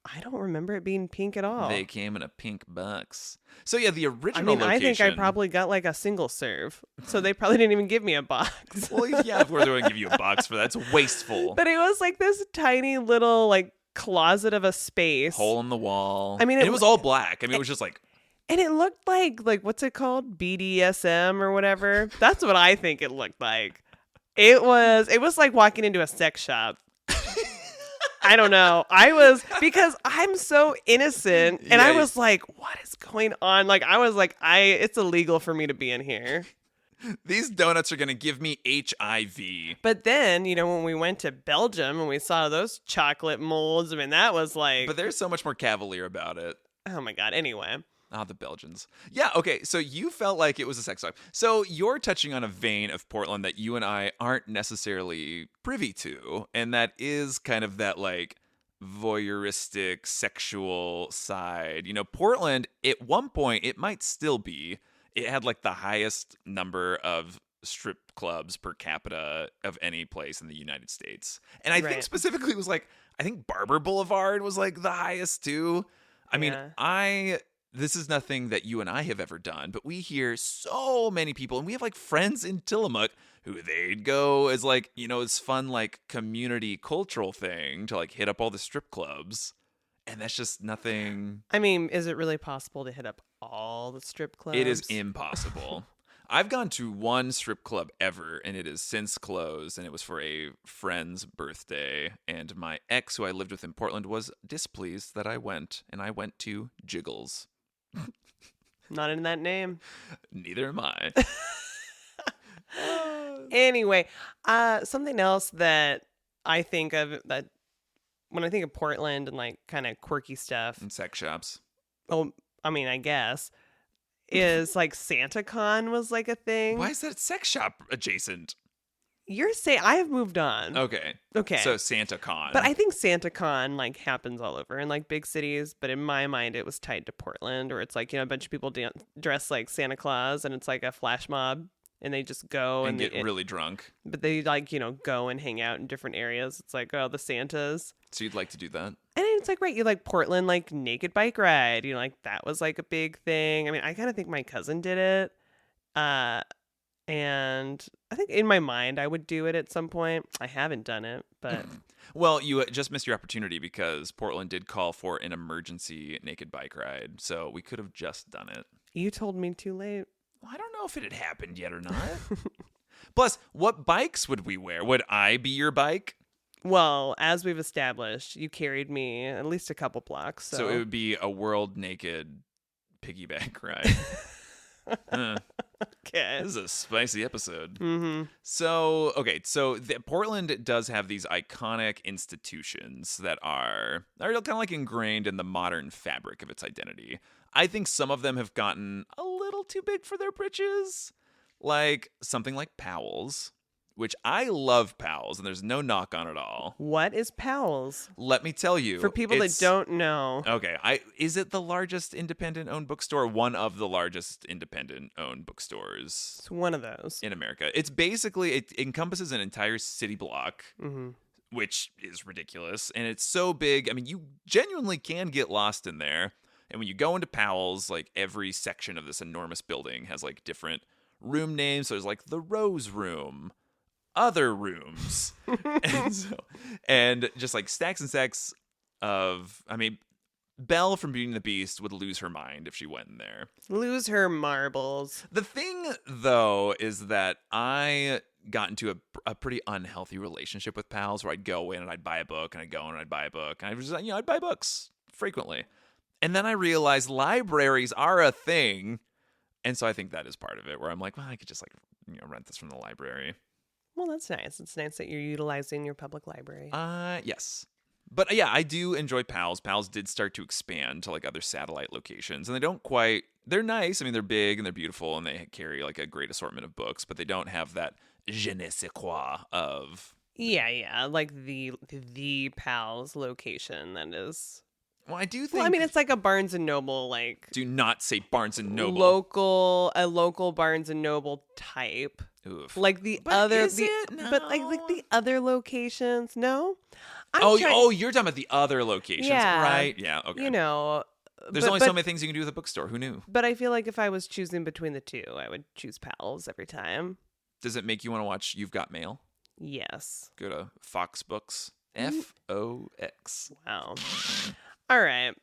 I don't remember it being pink at all. They came in a pink box. So yeah, the original location. I think I probably got like a single serve. So they probably didn't even give me a box. Well, yeah, of course they wouldn't give you a box for that. It's wasteful. But it was like this tiny little like closet of a space. Hole in the wall. And it was all black. It was just like. And it looked like what's it called? BDSM or whatever. That's what I think it looked like. It was like walking into a sex shop. I don't know. Because I'm so innocent and I was like, what is going on? Like I was like, it's illegal for me to be in here. These donuts are going to give me HIV. But then, when we went to Belgium and we saw those chocolate molds, that was like. But they're so much more cavalier about it. Oh my God. Anyway. Ah, the Belgians. Yeah, okay, so you felt like it was a sex shop. So you're touching on a vein of Portland that you and I aren't necessarily privy to, and that is kind of that, like, voyeuristic, sexual side. Portland, at one point, it might still be, it had, like, the highest number of strip clubs per capita of any place in the United States. And I think specifically it was, like, I think Barber Boulevard was, like, the highest, too. This is nothing that you and I have ever done, but we hear so many people, and we have like friends in Tillamook who they'd go as like, it's fun like community cultural thing to like hit up all the strip clubs. And that's just nothing. Is it really possible to hit up all the strip clubs? It is impossible. I've gone to one strip club ever, and it has since closed, and it was for a friend's birthday. And my ex, who I lived with in Portland, was displeased that I went, and I went to Jiggles. Not in that name. Neither am I. Anyway, something else that I think of that when I think of Portland and like kind of quirky stuff and sex shops. Oh, I guess is like SantaCon was like a thing. Why is that sex shop adjacent? You're saying I have moved on. Okay. So SantaCon. But I think SantaCon like happens all over in like big cities. But in my mind, it was tied to Portland, or it's like a bunch of people dress like Santa Claus, and it's like a flash mob, and they just go and get really drunk. But they like go and hang out in different areas. It's like the Santas. So you'd like to do that? And it's like you like Portland like naked bike ride. Like that was like a big thing. I kind of think my cousin did it. And I think in my mind, I would do it at some point. I haven't done it, but. Well, you just missed your opportunity because Portland did call for an emergency naked bike ride. So we could have just done it. You told me too late. Well, I don't know if it had happened yet or not. Plus, what bikes would we wear? Would I be your bike? Well, as we've established, you carried me at least a couple blocks. So it would be a world naked piggyback ride. Okay. This is a spicy episode. Mm-hmm. So, okay, so Portland does have these iconic institutions that are kind of like ingrained in the modern fabric of its identity. I think some of them have gotten a little too big for their britches, like something like Powell's, which I love Powell's, and there's no knock on it all. What is Powell's? Let me tell you, For people that it's- don't know. Okay, is it the largest independent-owned bookstore? One of the largest independent-owned bookstores It's one of those. in America. It's basically, it encompasses an entire city block, Mm-hmm. which is ridiculous. And it's so big. I mean, you genuinely can get lost in there. And when you go into Powell's, like every section of this enormous building has like different room names. So there's like the Rose Room, other rooms, and just like stacks and stacks of, I mean, Belle from Beauty and the Beast would lose her mind if she went in there. Lose her marbles. The thing, though, is that I got into a pretty unhealthy relationship with Pals, where I'd go in and I'd buy a book, and I'd go in and I'd buy a book, and I was, I'd buy books frequently. And then I realized libraries are a thing, and so I think that is part of it, where I'm like, well, I could just like rent this from the library. Well, that's nice. It's nice that you're utilizing your public library. Yes. But yeah, I do enjoy Pals. Pals did start to expand to like other satellite locations, and they're nice. I mean, they're big and they're beautiful, and they carry like a great assortment of books, but they don't have that je ne sais quoi of. Yeah, like the Pals location that is. Well, I do think. Well, I mean, it's like a Barnes and Noble, like do not say Barnes and Noble. a local Barnes and Noble type. Oof. Like the But other, is it? but like No. the other locations. No. You're talking about the other locations, Yeah. right? Yeah, okay. You know, There's only so many things you can do with a bookstore. Who knew? But I feel like if I was choosing between the two, I would choose Pals every time. Does it make you want to watch You've Got Mail? Yes. Go to Fox Books. FOX. Wow. All right.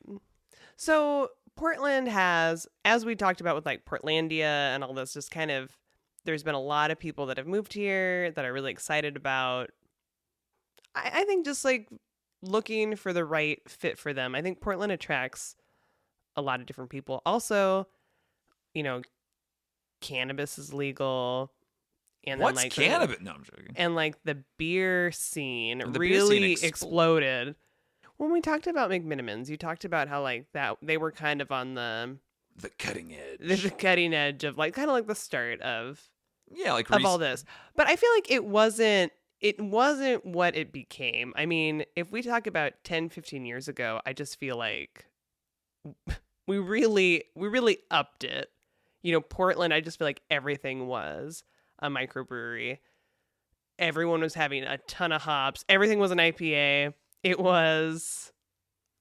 So Portland has, as we talked about with like Portlandia and all this, just kind of, there's been a lot of people that have moved here that are really excited about. I think just like looking for the right fit for them. I think Portland attracts a lot of different people. Also, cannabis is legal. And What's then, like, cannabis? No, I'm joking. And like the beer scene The beer really scene exploded. When we talked about McMinimans, you talked about how like that they were kind of on the cutting edge. the cutting edge of like kind of like the start of Like all this. But I feel like it wasn't what it became. I mean, if we talk about 10, 15 years ago, I just feel like we really upped it. Portland, I just feel like everything was a microbrewery. Everyone was having a ton of hops. Everything was an IPA. It was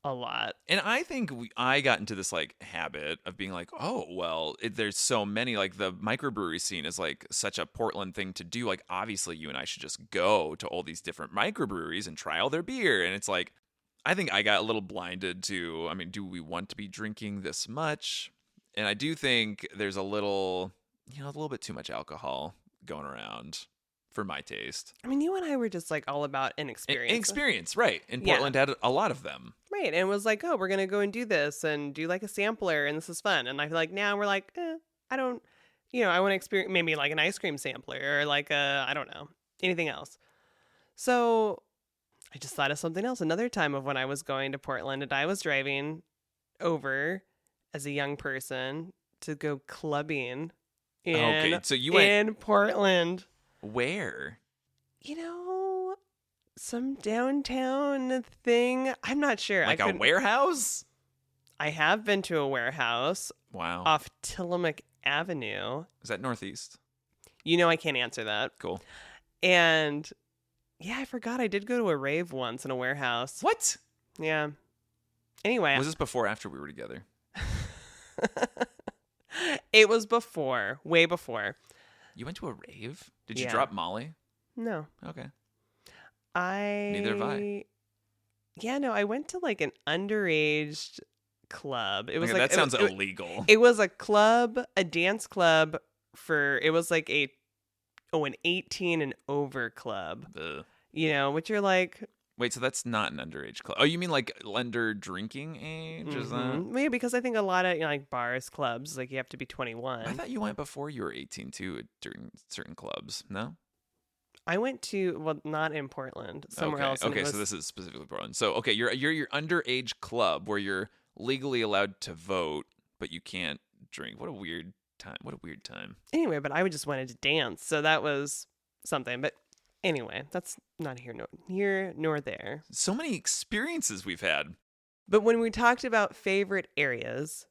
a lot. And I think I got into this like habit of being like, oh, well, there's so many, like the microbrewery scene is like such a Portland thing to do. Like, obviously you and I should just go to all these different microbreweries and try all their beer. And it's like, I think I got a little blinded to, I mean, do we want to be drinking this much? And I do think there's a little bit too much alcohol going around for my taste. I mean, you and I were just like all about an experience. An experience, right. And Portland had a lot of them. Right. And it was like, oh, we're going to go and do this and do like a sampler and this is fun. And I feel like now we're like, I don't, I want to experience maybe like an ice cream sampler or like I don't know, anything else. So I just thought of something else. Another time of when I was going to Portland and I was driving over as a young person to go clubbing So you went in Portland. Where? Some downtown thing. I'm not sure. Like a warehouse? I have been to a warehouse. Wow. Off Tillamook Avenue. Is that northeast? I can't answer that. Cool. And yeah, I forgot I did go to a rave once in a warehouse. What? Yeah. Anyway. Was this before or after we were together? It was before. Way before. You went to a rave? Did you Yeah. drop Molly? No. Okay. Neither have I. Yeah, no, I went to like an underage club. It was Okay, like that sounds illegal. It was a club, a dance club it was like an 18 and over club. Ugh. Which you're like, Wait, so that's not an underage club. Oh, you mean like under drinking age? Is that? Maybe because I think a lot of like bars, clubs, like you have to be I 21. thought you went before you were 18 too during certain clubs. No? I went to, well, not in Portland, somewhere Okay. else. And it Okay, so was, this is specifically Portland. So okay, you're your underage club where you're legally allowed to vote, but you can't drink. What a weird time. What a weird time. anyway, but I just wanted to dance. So that was something. But anyway, that's not here nor there. So many experiences we've had. But when we talked about favorite areas,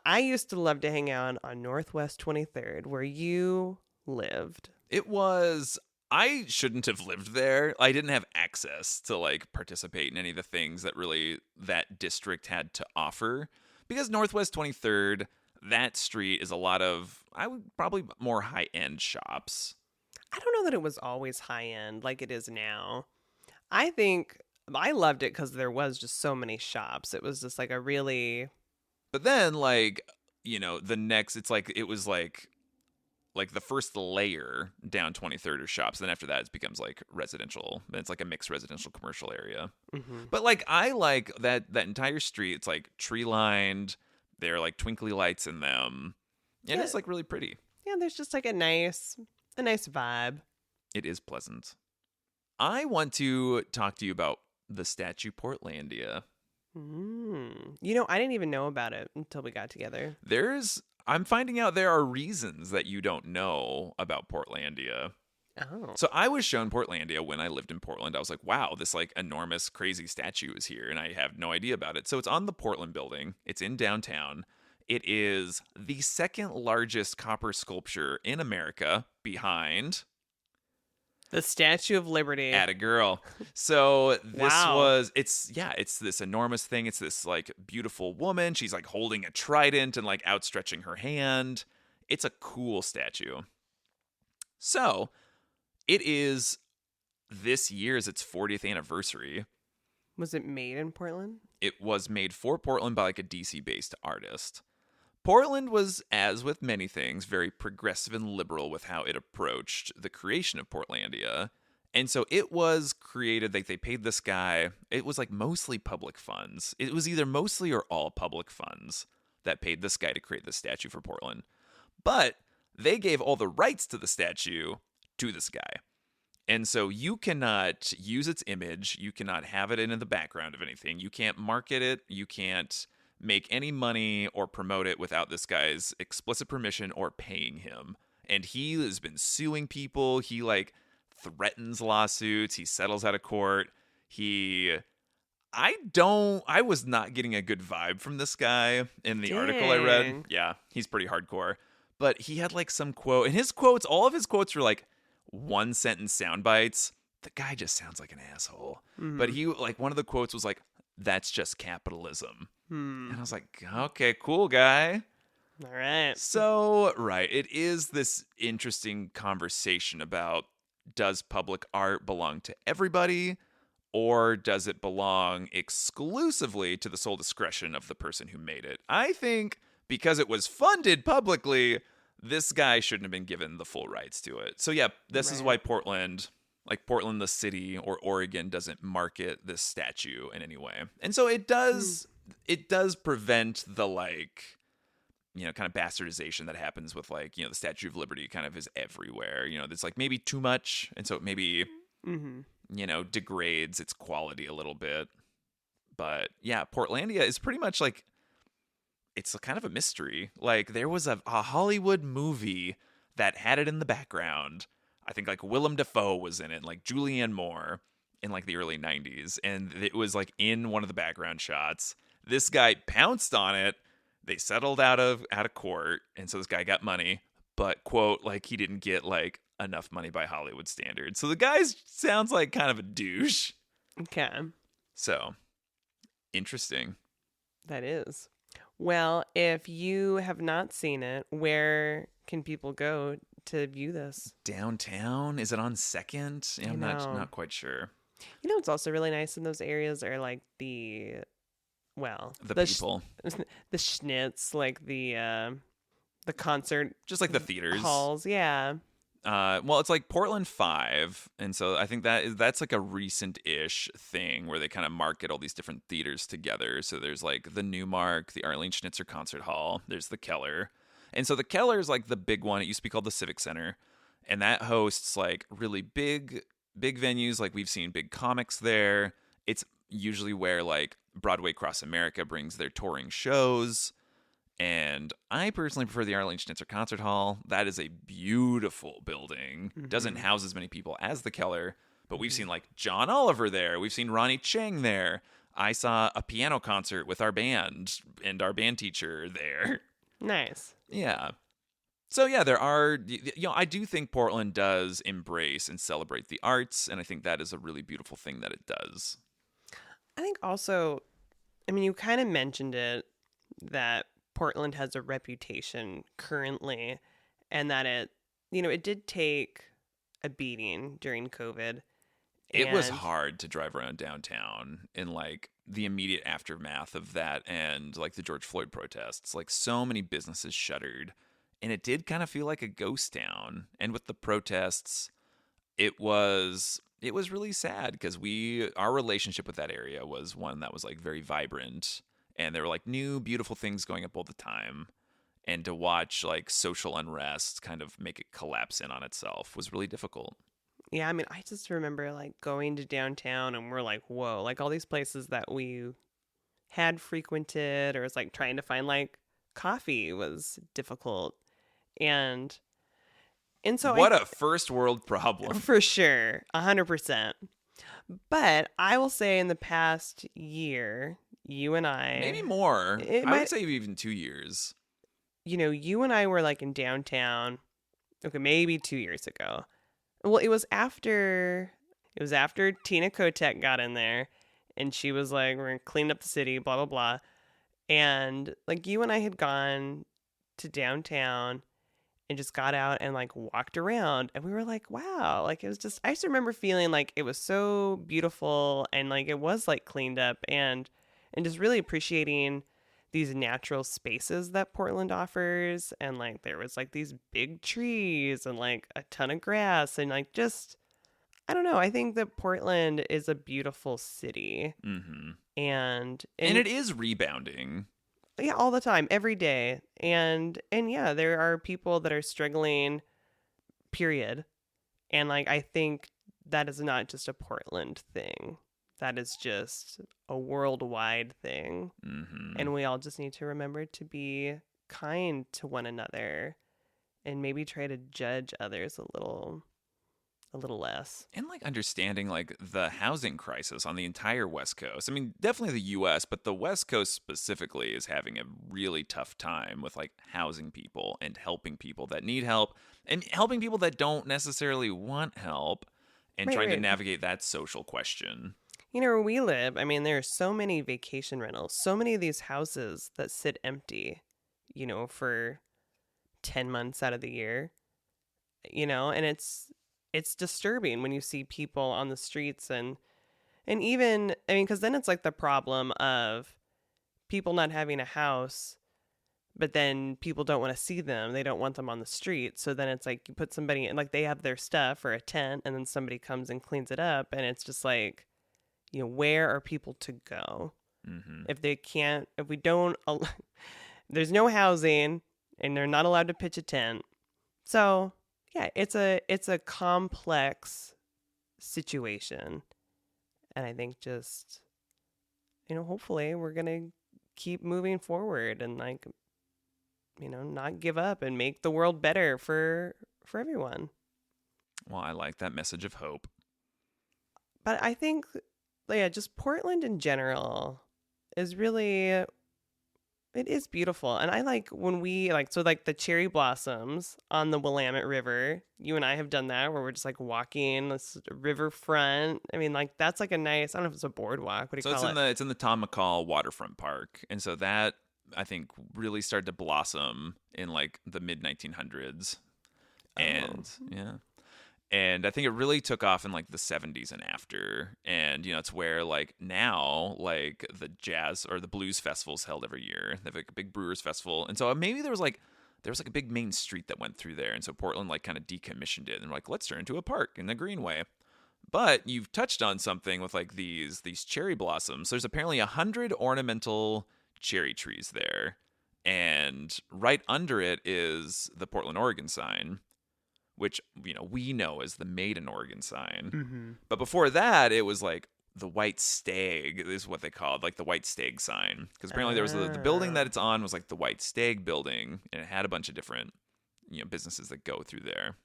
I used to love to hang out on Northwest 23rd, where you lived. It was I shouldn't have lived there. I didn't have access to like participate in any of the things that really that district had to offer because Northwest 23rd, that street is a lot of I would probably more high-end shops. I don't know that it was always high end like it is now. I think I loved it because there was just so many shops. It was just like a really, But then like, the next it's like it was like the first layer down 23rd are shops. Then after that it becomes like residential. Then it's like a mixed residential commercial area. But like I like that entire street. It's like tree lined. There are like twinkly lights in them. And Yeah. it's like really pretty. yeah, there's just like a nice vibe. It is pleasant. I want to talk to you about the statue Portlandia. I didn't even know about it until we got together. I'm finding out there are reasons that you don't know about Portlandia. Oh. So I was shown Portlandia when I lived in Portland. I was like, wow, this like enormous, crazy statue is here, and I have no idea about it. So it's on the Portland building. It's in downtown. It is the second largest copper sculpture in America behind The Statue of Liberty. Atta girl. So this Wow. it's this enormous thing. It's this like beautiful woman. She's like holding a trident and like outstretching her hand. It's a cool statue. So it is this year's its 40th anniversary. Was it made in Portland? It was made for Portland by like a DC based artist. Portland was, as with many things, very progressive and liberal with how it approached the creation of Portlandia. And so it was created, like they paid this guy, it was like mostly public funds. It was either mostly or all public funds that paid this guy to create the statue for Portland. But they gave all the rights to the statue to this guy. And so you cannot use its image, you cannot have it in the background of anything, you can't market it, you can't make any money or promote it without this guy's explicit permission or paying him. And he has been suing people. He like threatens lawsuits. He settles out of court. I was not getting a good vibe from this guy in the article I read. Dang. Yeah, he's pretty hardcore. But he had like some quote, and all of his quotes were like one sentence sound bites. The guy just sounds like an asshole. But he like one of the quotes was like, "That's just capitalism." And I was like, okay, cool guy. All right. So, right, it is this interesting conversation about does public art belong to everybody or does it belong exclusively to the sole discretion of the person who made it? I think because it was funded publicly, this guy shouldn't have been given the full rights to it. So, yeah, this is why Portland, like Portland, the city, or Oregon doesn't market this statue in any way. And so it does prevent the like, kind of bastardization that happens with like, the Statue of Liberty kind of is everywhere. There's like maybe too much. And so it maybe, degrades its quality a little bit. But yeah, Portlandia is pretty much like, it's a kind of a mystery. Like there was a Hollywood movie that had it in the background. I think like Willem Dafoe was in it, like Julianne Moore in like the early 90s. And it was like in one of the background shots. This guy pounced on it. They settled out of court. And so this guy got money. But, quote, like he didn't get like enough money by Hollywood standards. So the guy sounds like kind of a douche. Okay. So, interesting. That is. Well, if you have not seen it, where can people go to view this? Downtown? Is it on Second? Yeah, I'm not quite sure. What's also really nice in those areas are like the people. the schnitz, like the concert Just like the theaters. halls. Yeah. Well, it's like Portland 5, and so I think that's like a recent-ish thing where they kind of market all these different theaters together. So there's like the Newmark, the Arlene Schnitzer Concert Hall, there's the Keller. And so the Keller is like the big one. It used to be called the Civic Center, and that hosts like really big venues. Like we've seen big comics there. It's usually where like Broadway Cross America brings their touring shows. And I personally prefer the Arlene Schnitzer Concert Hall. That is a beautiful building. Doesn't house as many people as the Keller, but we've seen like John Oliver there. We've seen Ronnie Chang there. I saw a piano concert with our band and our band teacher there. Nice. Yeah. So yeah, there are, I do think Portland does embrace and celebrate the arts, and I think that is a really beautiful thing that it does. I think also, I mean, you kind of mentioned it, that Portland has a reputation currently, and that it did take a beating during COVID. It was hard to drive around downtown in like the immediate aftermath of that and like the George Floyd protests. Like so many businesses shuttered, and it did kind of feel like a ghost town. And with the protests, it was really sad because our relationship with that area was one that was like very vibrant. And there were like new beautiful things going up all the time. And to watch like social unrest kind of make it collapse in on itself was really difficult. Yeah, I mean, I just remember like going to downtown and we're like, whoa, like all these places that we had frequented, or was like trying to find like coffee was difficult. And so what a first world problem. For sure, 100%. But I will say in the past year, you and I... Maybe more. I would say even 2 years. You and I were like in downtown, okay, maybe 2 years ago. Well, it was after Tina Kotek got in there, and she was like, we're going to clean up the city, blah, blah, blah. And like you and I had gone to downtown and just got out and like walked around, and we were like, wow, like it was just, I just remember feeling like it was so beautiful, and like it was like cleaned up, and just really appreciating these natural spaces that Portland offers. And like there was like these big trees and like a ton of grass, and like just, I don't know, I think that Portland is a beautiful city. Mm-hmm. And it is rebounding. Yeah, all the time, every day. And yeah, there are people that are struggling, period. And like I think that is not just a Portland thing. That is just a worldwide thing. Mm-hmm. And we all just need to remember to be kind to one another and maybe try to judge others a little less. And like understanding like the housing crisis on the entire West Coast. I mean, definitely the US, but the West Coast specifically is having a really tough time with like housing people and helping people that need help and helping people that don't necessarily want help, and trying to navigate that social question. Where we live, I mean, there are so many vacation rentals, so many of these houses that sit empty, for 10 months out of the year, and it's disturbing when you see people on the streets and even, I mean, because then it's like the problem of people not having a house, but then people don't want to see them. They don't want them on the street. So then it's like you put somebody in, like they have their stuff or a tent, and then somebody comes and cleans it up. And it's just like, where are people to go? Mm-hmm. If we don't, there's no housing and they're not allowed to pitch a tent. So yeah, it's a complex situation. And I think just, hopefully we're going to keep moving forward and like, not give up and make the world better for everyone. Well, I like that message of hope. But I think, yeah, just Portland in general is really, it is beautiful. And I like when we like the cherry blossoms on the Willamette River. You and I have done that where we're just like walking this riverfront. I mean, like that's like a nice, I don't know if it's a boardwalk. What do you call it? It's in the Tom McCall Waterfront Park. And so that I think really started to blossom in like the mid 1900s. And yeah. And I think it really took off in like the 70s and after. And, it's where like now, like the jazz or the blues festivals held every year. They have like a big Brewers Festival. And so maybe there was like there was like a big main street that went through there. And so Portland like kind of decommissioned it and like, let's turn it into a park in the Greenway. But you've touched on something with like these cherry blossoms. There's apparently 100 ornamental cherry trees there. And right under it is the Portland, Oregon sign, which, we know as the Made in Oregon sign. Mm-hmm. But before that, it was like the White Stag is what they called, like the White Stag sign. Because apparently there was the building that it's on was like the White Stag building, and it had a bunch of different, businesses that go through there.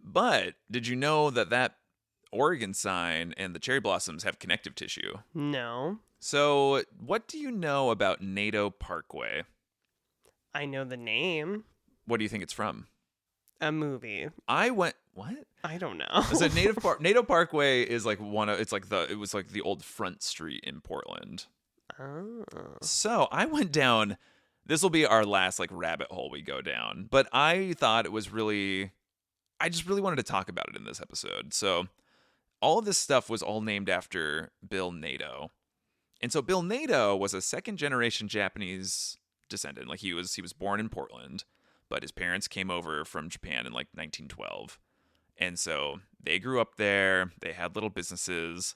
But did you know that Oregon sign and the cherry blossoms have connective tissue? No. So what do you know about Naito Parkway? I know the name. What do you think it's from? A movie. What? I don't know. So Naito Parkway is like it was like the old Front Street in Portland. Oh. So I went down, this will be our last like rabbit hole we go down, but I thought I just really wanted to talk about it in this episode. So all of this stuff was all named after Bill Naito. And so Bill Naito was a second generation Japanese descendant. Like he was born in Portland, but his parents came over from Japan in like 1912. And so they grew up there, they had little businesses,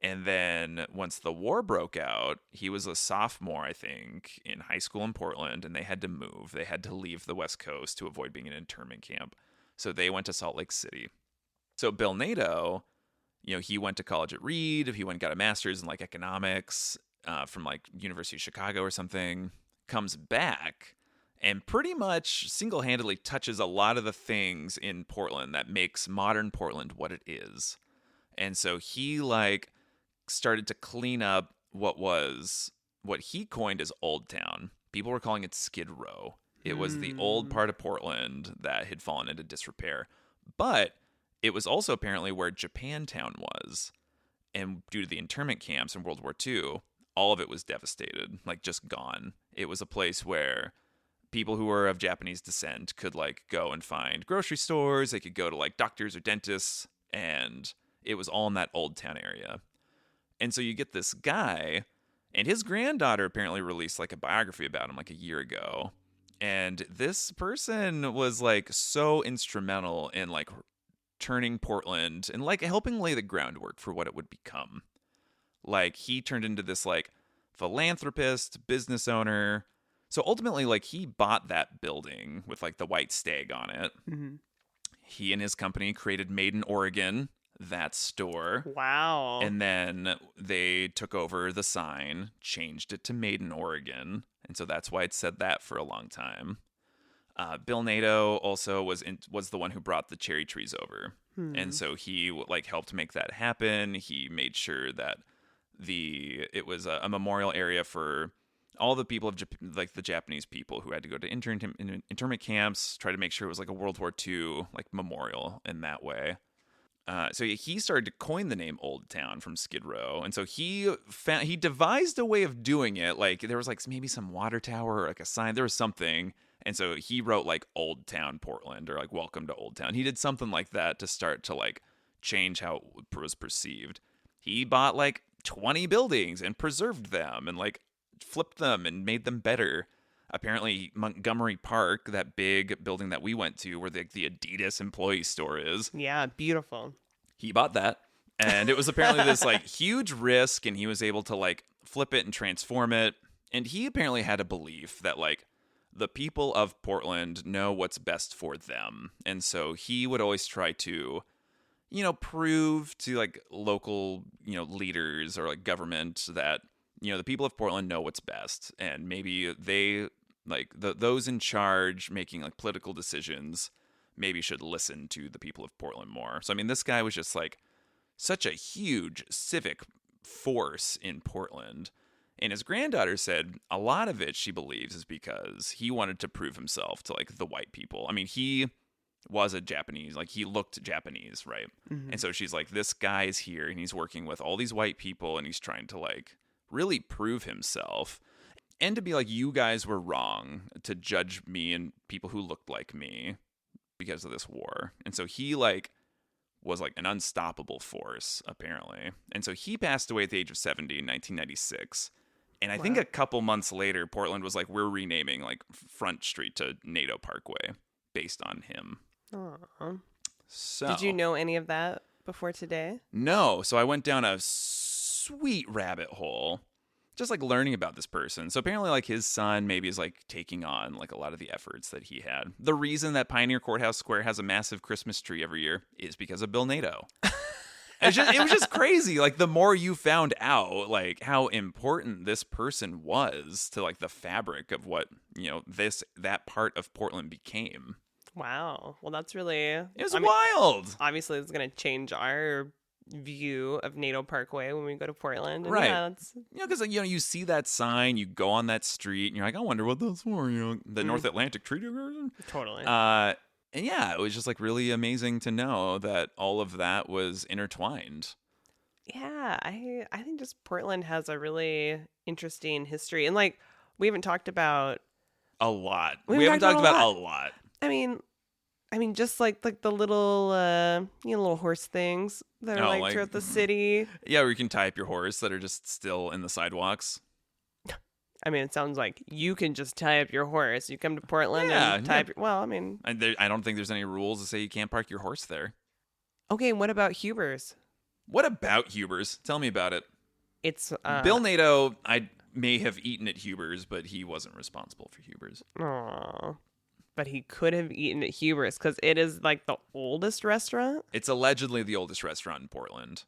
and then once the war broke out, he was a sophomore, I think, in high school in Portland, and they had to move. They had to leave the West Coast to avoid being in an internment camp. So they went to Salt Lake City. So Bill Naito, he went to college at Reed, he went and got a master's in like economics from like University of Chicago or something, comes back and pretty much single-handedly touches a lot of the things in Portland that makes modern Portland what it is. And so he like started to clean up what he coined as Old Town. People were calling it Skid Row. It was the old part of Portland that had fallen into disrepair. But it was also apparently where Japantown was. And due to the internment camps in World War II, all of it was devastated, like just gone. It was a place where people who were of Japanese descent could like go and find grocery stores. They could go to like doctors or dentists, and it was all in that Old Town area. And so you get this guy, and his granddaughter apparently released like a biography about him like a year ago. And this person was like so instrumental in like turning Portland and like helping lay the groundwork for what it would become. Like he turned into this like philanthropist, business owner. So ultimately, like he bought that building with like the White Stag on it. Mm-hmm. He and his company created Made in Oregon, that store. Wow. And then they took over the sign, changed it to Made in Oregon. And so that's why it said that for a long time. Bill Naito also was the one who brought the cherry trees over. And so he like helped make that happen. He made sure that it was a memorial area for all the people of like the Japanese people who had to go to internment camps, try to make sure it was like a World War II like memorial in that way. So he started to coin the name Old Town from Skid Row. And so he devised a way of doing it. Like there was like maybe some water tower or like a sign, there was something. And so he wrote like Old Town Portland or like Welcome to Old Town. He did something like that to start to like change how it was perceived. He bought like 20 buildings and preserved them and like flipped them and made them better. Apparently Montgomery Park, that big building that we went to where the Adidas employee store is. Yeah, beautiful. He bought that. And it was apparently this like huge risk, and he was able to like flip it and transform it. And he apparently had a belief that like the people of Portland know what's best for them. And so he would always try to, prove to like local, leaders or like government that, the people of Portland know what's best. And maybe they like those in charge making like political decisions maybe should listen to the people of Portland more. So, I mean, this guy was just like such a huge civic force in Portland. And his granddaughter said a lot of it, she believes, is because he wanted to prove himself to like the white people. I mean, he was a Japanese, like he looked Japanese, right? Mm-hmm. And so she's like, this guy is here and he's working with all these white people and he's trying to like really prove himself and to be like, you guys were wrong to judge me and people who looked like me because of this war. And so he like was like an unstoppable force, apparently. And so he passed away at the age of 70 in 1996. And I think Wow. a couple months later, Portland was like, we're renaming like Front Street to Naito Parkway based on him. Aw. So Did you know any of that before today? No. So I went down a sweet rabbit hole, just like learning about this person. So apparently, like his son maybe is like taking on like a lot of the efforts that he had. The reason that Pioneer Courthouse Square has a massive Christmas tree every year is because of Bill Naito. It was just crazy. Like the more you found out, like how important this person was to like the fabric of what that part of Portland became. Wow. Well, that's really. It was wild. Obviously, it's going to change our view of Naito Parkway when we go to Portland. And Right. Yeah, that's, Because you see that sign, you go on that street, and you're like, I wonder what that's for. The North Atlantic Treaty Agreement. totally. And yeah, it was just like really amazing to know that all of that was intertwined. Yeah, I think just Portland has a really interesting history, and like we haven't talked about. A lot. We We haven't haven't talked talked about about a lot. I mean, just like the little little horse things that are Oh, like like- throughout the city. Yeah, where you can tie up your horse that are just still in the sidewalks. I mean, it sounds like you can just tie up your horse. You come to Portland Yeah, and tie yeah. up. Well, I mean, I don't think there's any rules to say you can't park your horse there. okay. What about Huber's? What about Huber's? Tell me about it. It's Bill Naito, I may have eaten at Huber's, but he wasn't responsible for Huber's. Aw. But he could have eaten at Huber's because it is like the oldest restaurant. It's allegedly the oldest restaurant in Portland.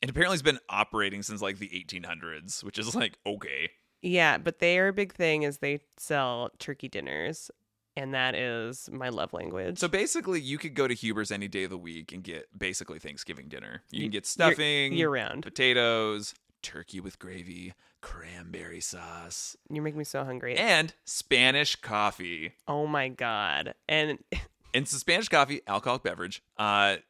And apparently it's been operating since like the 1800s, which is like, okay. Yeah, but their big thing is they sell turkey dinners, and that is my love language. So basically, you could go to Huber's any day of the week and get basically Thanksgiving dinner. You can get Year- stuffing, year-round. potatoes, turkey with gravy, cranberry sauce, You make me so hungry. and Spanish coffee. Oh my god. And And so Spanish coffee, alcoholic beverage. I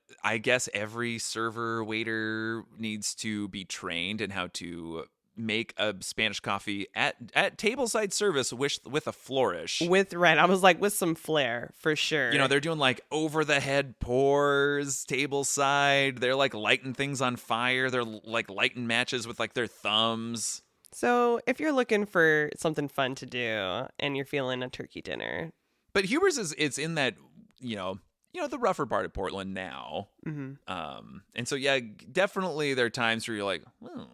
guess every server, waiter needs to be trained in how to make a Spanish coffee at tableside service with a flourish. I was like with some flair for sure. They're doing like over the head pours, tableside. They're like lighting things on fire. They're like lighting matches with like their thumbs. So if you're looking for something fun to do and you're feeling a turkey dinner, But Huber's it's in that, the rougher part of Portland now. mm-hmm. And so yeah, definitely there are times where you're like, oh.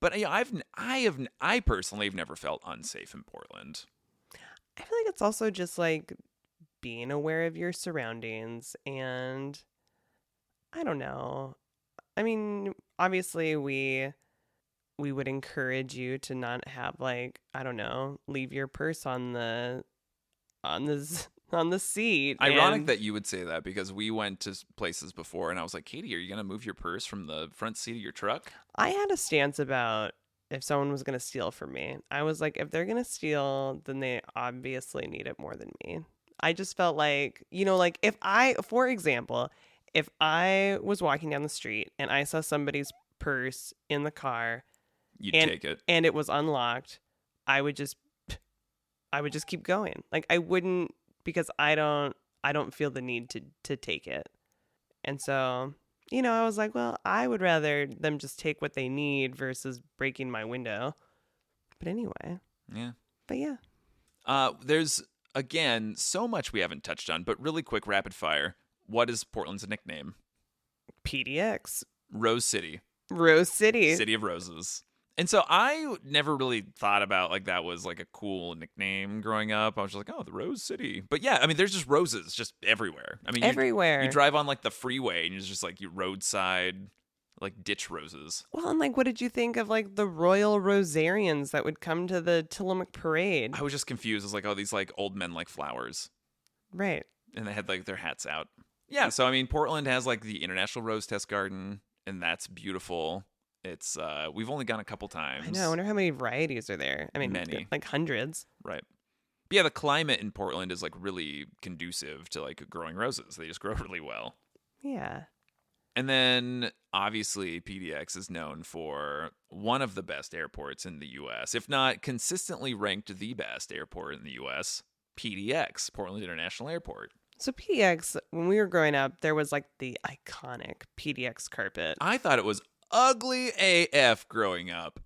But I personally have never felt unsafe in Portland. I feel like it's also just like being aware of your surroundings, and I don't know. I mean, obviously we would encourage you to not have like, I don't know, leave your purse on the seat. Ironic and- that you would say that because we went to places before and I was like, Katie, are you going to move your purse from the front seat of your truck? I had a stance about if someone was going to steal from me. I was like, if they're going to steal, then they obviously need it more than me. I just felt like, like for example, if I was walking down the street and I saw somebody's purse in the car You'd and, take it. and it was unlocked, I would just keep going. Like I wouldn't, because I don't feel the need to take it. And so, I was like, well, I would rather them just take what they need versus breaking my window. But anyway. Yeah. But yeah. There's, again, so much we haven't touched on, but really quick, rapid fire. What is Portland's nickname? PDX. Rose City. Rose City. City of Roses. And so I never really thought about like that was like a cool nickname growing up. I was just like, oh, the Rose City. But yeah, I mean, there's just roses just everywhere. I mean, Everywhere. You drive on like the freeway and it's just like your roadside, like ditch roses. Well, and like, what did you think of like the Royal Rosarians that would come to the Tillamook Parade? I was just confused. I was like, oh, these like old men like flowers. Right. And they had like their hats out. Yeah. So, I mean, Portland has like the International Rose Test Garden and that's beautiful. It's we've only gone a couple times. I know. I wonder how many varieties are there. I mean, Many. like hundreds. Right. But yeah, the climate in Portland is like really conducive to like growing roses. They just grow really well. Yeah. And then obviously PDX is known for one of the best airports in the US, if not consistently ranked the best airport in the US, PDX, Portland International Airport. So PDX, when we were growing up, there was like the iconic PDX carpet. I thought it was ugly AF growing up.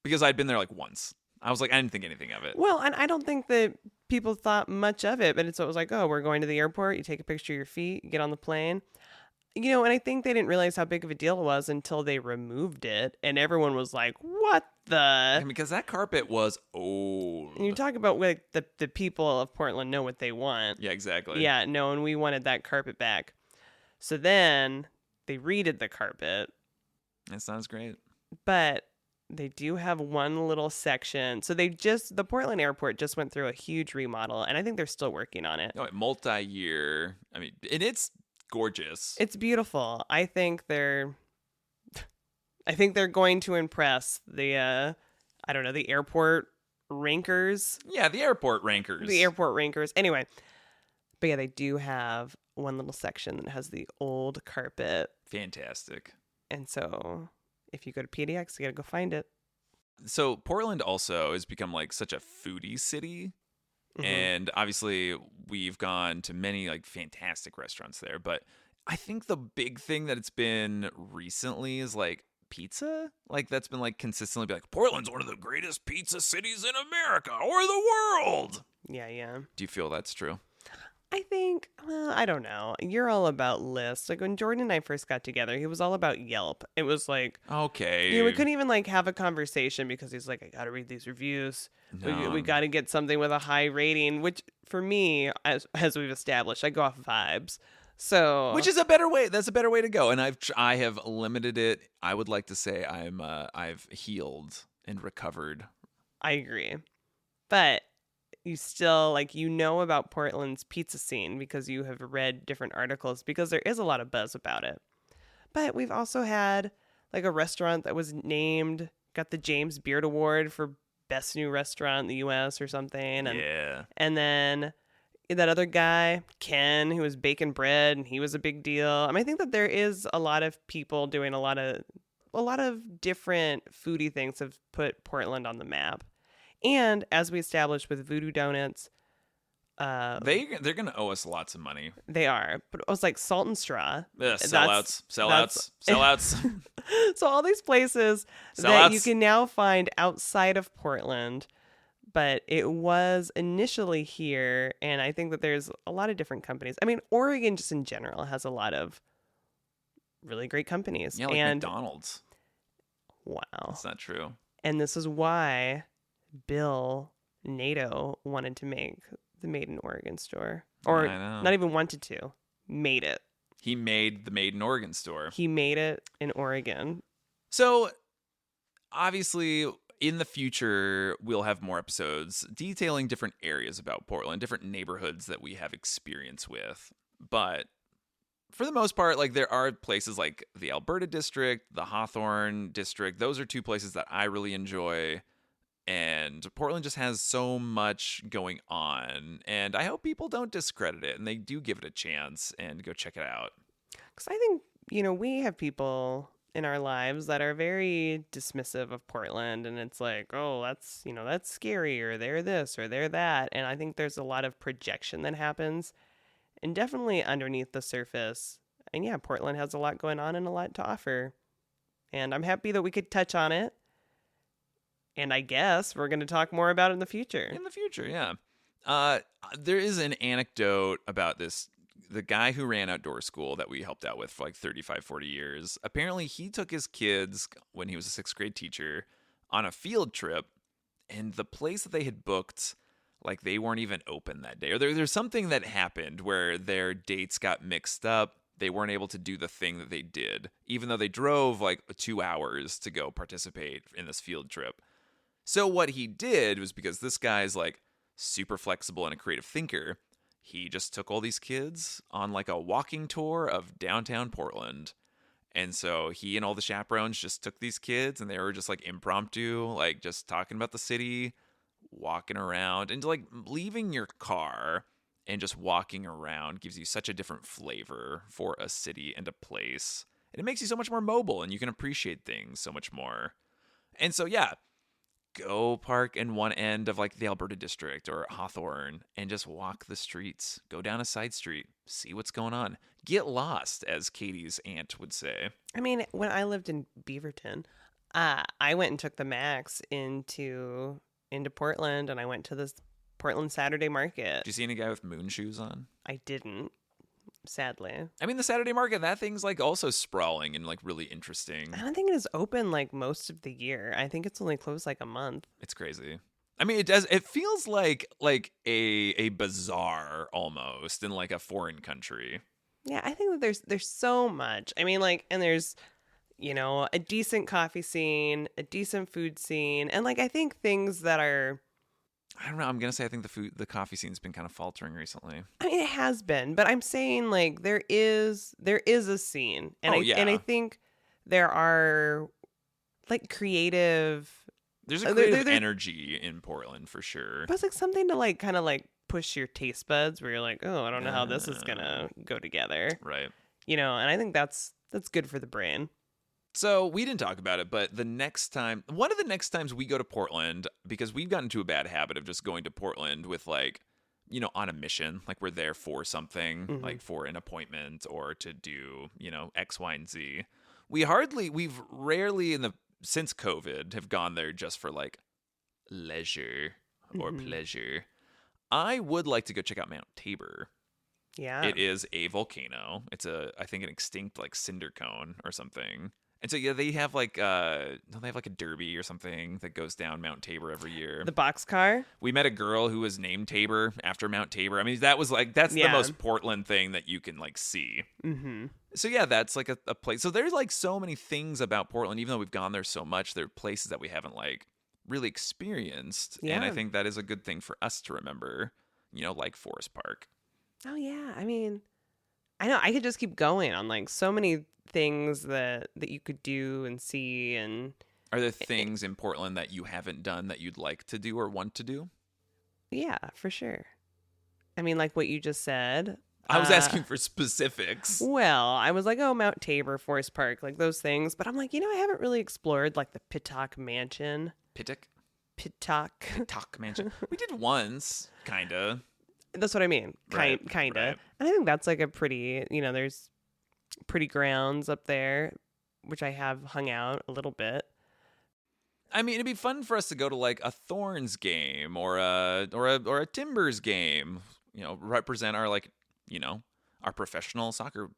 because I'd been there like once. I was like, I didn't think anything of it. Well, and I don't think that people thought much of it, but it was like, oh, we're going to the airport. You take a picture of your feet, you get on the plane. And I think they didn't realize how big of a deal it was until they removed it. And everyone was like, what the? Because that carpet was old. And you talk about like the people of Portland know what they want. Yeah, exactly. Yeah, no, and we wanted that carpet back. So then they redid the carpet. That sounds great. But they do have one little section. So the Portland airport just went through a huge remodel, and I think they're still working on it. Oh, multi-year. I mean, and it's gorgeous. It's beautiful. I think they're going to impress the the airport rankers. Yeah, the airport rankers. The airport rankers. Anyway, but yeah, they do have one little section that has the old carpet. Fantastic. And so if you go to PDX, you got to go find it. So Portland also has become like such a foodie city. Mhm. And obviously we've gone to many like fantastic restaurants there. But I think the big thing that it's been recently is like pizza. Like that's been like consistently be like, Portland's one of the greatest pizza cities in America or the world. Yeah. Do you feel that's true? I think, well, I don't know. You're all about lists. Like when Jordan and I first got together, he was all about Yelp. It was like, Okay. we couldn't even like have a conversation because he's like, I got to read these reviews. No. We got to get something with a high rating, which for me, as we've established, I go off vibes. So, Which is a better way. That's a better way to go. And I have limited it. I would like to say I've healed and recovered. I agree. But you still about Portland's pizza scene because you have read different articles because there is a lot of buzz about it. But we've also had like a restaurant that was got the James Beard Award for best new restaurant in the US or something. And, Yeah. And then that other guy, Ken, who was baking bread, and he was a big deal. I mean, I think that there is a lot of people doing a lot of different foodie things have put Portland on the map. And as we established with Voodoo Donuts, They're gonna owe us lots of money. they are. But it was like Salt and Straw. Sellouts. So all these places that Sellouts. you can now find outside of Portland, but it was initially here, and I think that there's a lot of different companies. I mean, Oregon just in general has a lot of really great companies. Yeah, like and McDonald's. wow. That's not true. And this is why Bill Naito wanted to make the Made in Oregon store. Or I know. not even wanted to. Made it. He made the Made in Oregon store. He made it in Oregon. So, obviously, in the future, we'll have more episodes detailing different areas about Portland, different neighborhoods that we have experience with. But for the most part, like there are places like the Alberta district, the Hawthorne district. Those are two places that I really enjoy. And Portland just has so much going on. And I hope people don't discredit it and they do give it a chance and go check it out. Because I think, we have people in our lives that are very dismissive of Portland. And it's like, oh, that's scary, or they're this or they're that. And I think there's a lot of projection that happens. And definitely underneath the surface. And yeah, Portland has a lot going on and a lot to offer. And I'm happy that we could touch on it. And I guess we're going to talk more about it in the future. In the future, yeah. There is an anecdote about the guy who ran outdoor school that we helped out with for like 35, 40 years. Apparently, he took his kids when he was a 6th grade teacher on a field trip. And the place that they had booked, like they weren't even open that day. Or there's something that happened where their dates got mixed up. They weren't able to do the thing that they did, even though they drove like 2 hours to go participate in this field trip. So what he did was, because this guy's like super flexible and a creative thinker, he just took all these kids on like a walking tour of downtown Portland. And so he and all the chaperones just took these kids and they were just like impromptu, like just talking about the city, walking around, and like leaving your car and just walking around gives you such a different flavor for a city and a place. And it makes you so much more mobile and you can appreciate things so much more. And so, yeah, go park in one end of like the Alberta district or Hawthorne and just walk the streets. Go down a side street, see what's going on. Get lost, as Katie's aunt would say. I mean, when I lived in Beaverton, I went and took the Max into Portland, and I went to this Portland Saturday Market. Did you see any guy with moon shoes on? I didn't, sadly. I mean, the Saturday Market, that thing's like also sprawling and like really interesting. I don't think it is open like most of the year. I think it's only closed like a month. It's crazy. I mean, it does. It feels like a bazaar almost in like a foreign country. Yeah, I think that there's so much. I mean, like, and there's, a decent coffee scene, a decent food scene, and like I think things that are. I don't know. I'm gonna say I think the coffee scene's been kind of faltering recently. I mean, it has been, but I'm saying like there is a scene, and and I think there are like creative. There's a creative energy in Portland for sure. But it's like something to like kind of like push your taste buds, where you're like, oh, I don't know how this is gonna go together, right? And I think that's good for the brain. So we didn't talk about it, but one of the next times we go to Portland, because we've gotten into a bad habit of just going to Portland with like, on a mission, like we're there for something, like for an appointment or to do, X, Y, and Z. We've rarely since COVID have gone there just for like leisure or pleasure. I would like to go check out Mount Tabor. Yeah. It is a volcano. It's I think an extinct like cinder cone or something. And so yeah, they have like a derby or something that goes down Mount Tabor every year. The boxcar. We met a girl who was named Tabor after Mount Tabor. I mean, that's the most Portland thing that you can like see. Mm-hmm. So yeah, that's like a place. So there's like so many things about Portland, even though we've gone there so much. There are places that we haven't like really experienced, and I think that is a good thing for us to remember. Like Forest Park. Oh yeah, I mean, I know I could just keep going on like so many things that you could do and see. And are there things in Portland that you haven't done that you'd like to do or want to do? Yeah, for sure. I mean, like what you just said. I was asking for specifics. Well, I was like, oh, Mount Tabor, Forest Park, like those things. But I'm like, I haven't really explored like the Pittock Mansion. Pittock Mansion. We did once, kind of. That's what I mean. Kind of. Right. And I think that's like a pretty, there's pretty grounds up there, which I have hung out a little bit. I mean, it'd be fun for us to go to like a Thorns game or a Timbers game, represent our like, our professional soccer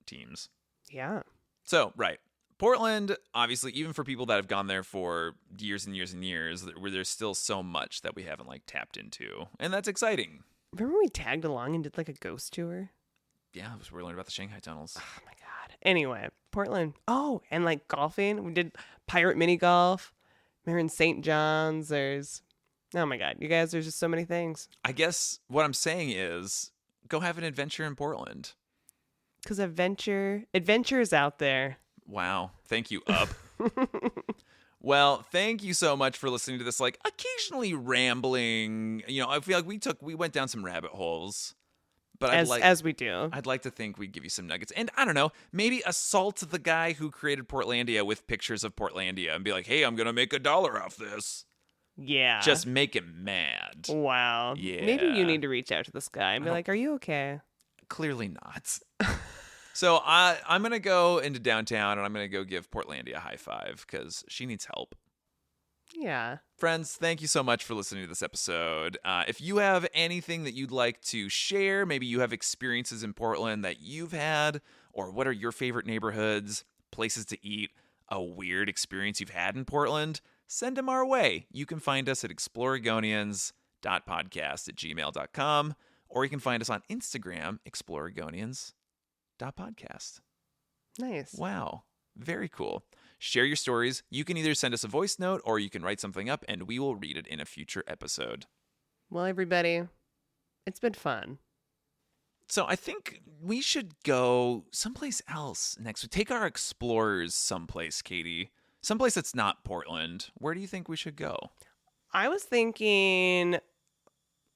teams. Yeah. So, right. Portland, obviously, even for people that have gone there for years and years and years, there's still so much that we haven't like tapped into. And that's exciting. Remember we tagged along and did like a ghost tour? Yeah, we learned about the Shanghai tunnels. Oh my God. Anyway, Portland. Oh, and like golfing. We did pirate mini golf. We're in St. John's. Oh my God. You guys, there's just so many things. I guess what I'm saying is go have an adventure in Portland. Because adventure is out there. Wow. Thank you, Up. Well, thank you so much for listening to this, like, occasionally rambling. I feel like we went down some rabbit holes. But as we do. I'd like to think we'd give you some nuggets. And I don't know, maybe assault the guy who created Portlandia with pictures of Portlandia and be like, hey, I'm going to make $1 off this. Yeah. Just make him mad. Wow. Yeah. Maybe you need to reach out to this guy and be like, are you okay? Clearly not. So I'm going to go into downtown and I'm going to go give Portlandia a high five because she needs help. Yeah. Friends, thank you so much for listening to this episode. If you have anything that you'd like to share, maybe you have experiences in Portland that you've had, or what are your favorite neighborhoods, places to eat, a weird experience you've had in Portland, send them our way. You can find us at explorergonians.podcast@gmail.com, or you can find us on Instagram, explorergonians.podcast. Nice. Wow. Very cool. Share your stories. You can either send us a voice note or you can write something up and we will read it in a future episode. Well, everybody, it's been fun. So I think we should go someplace else next week. Take our explorers someplace, Katie. Someplace that's not Portland. Where do you think we should go? I was thinking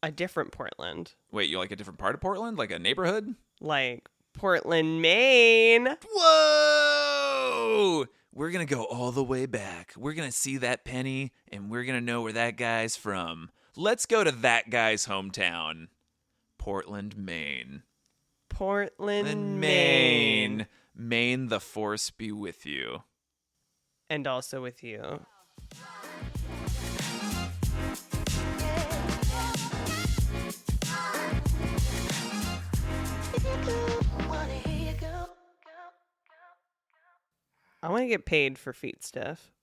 a different Portland. Wait, you like a different part of Portland? Like a neighborhood? Like Portland, Maine. Whoa! We're going to go all the way back. We're going to see that penny, and we're going to know where that guy's from. Let's go to that guy's hometown. Portland, Maine. Portland, Maine. Maine, the force be with you. And also with you. I want to get paid for feet stuff.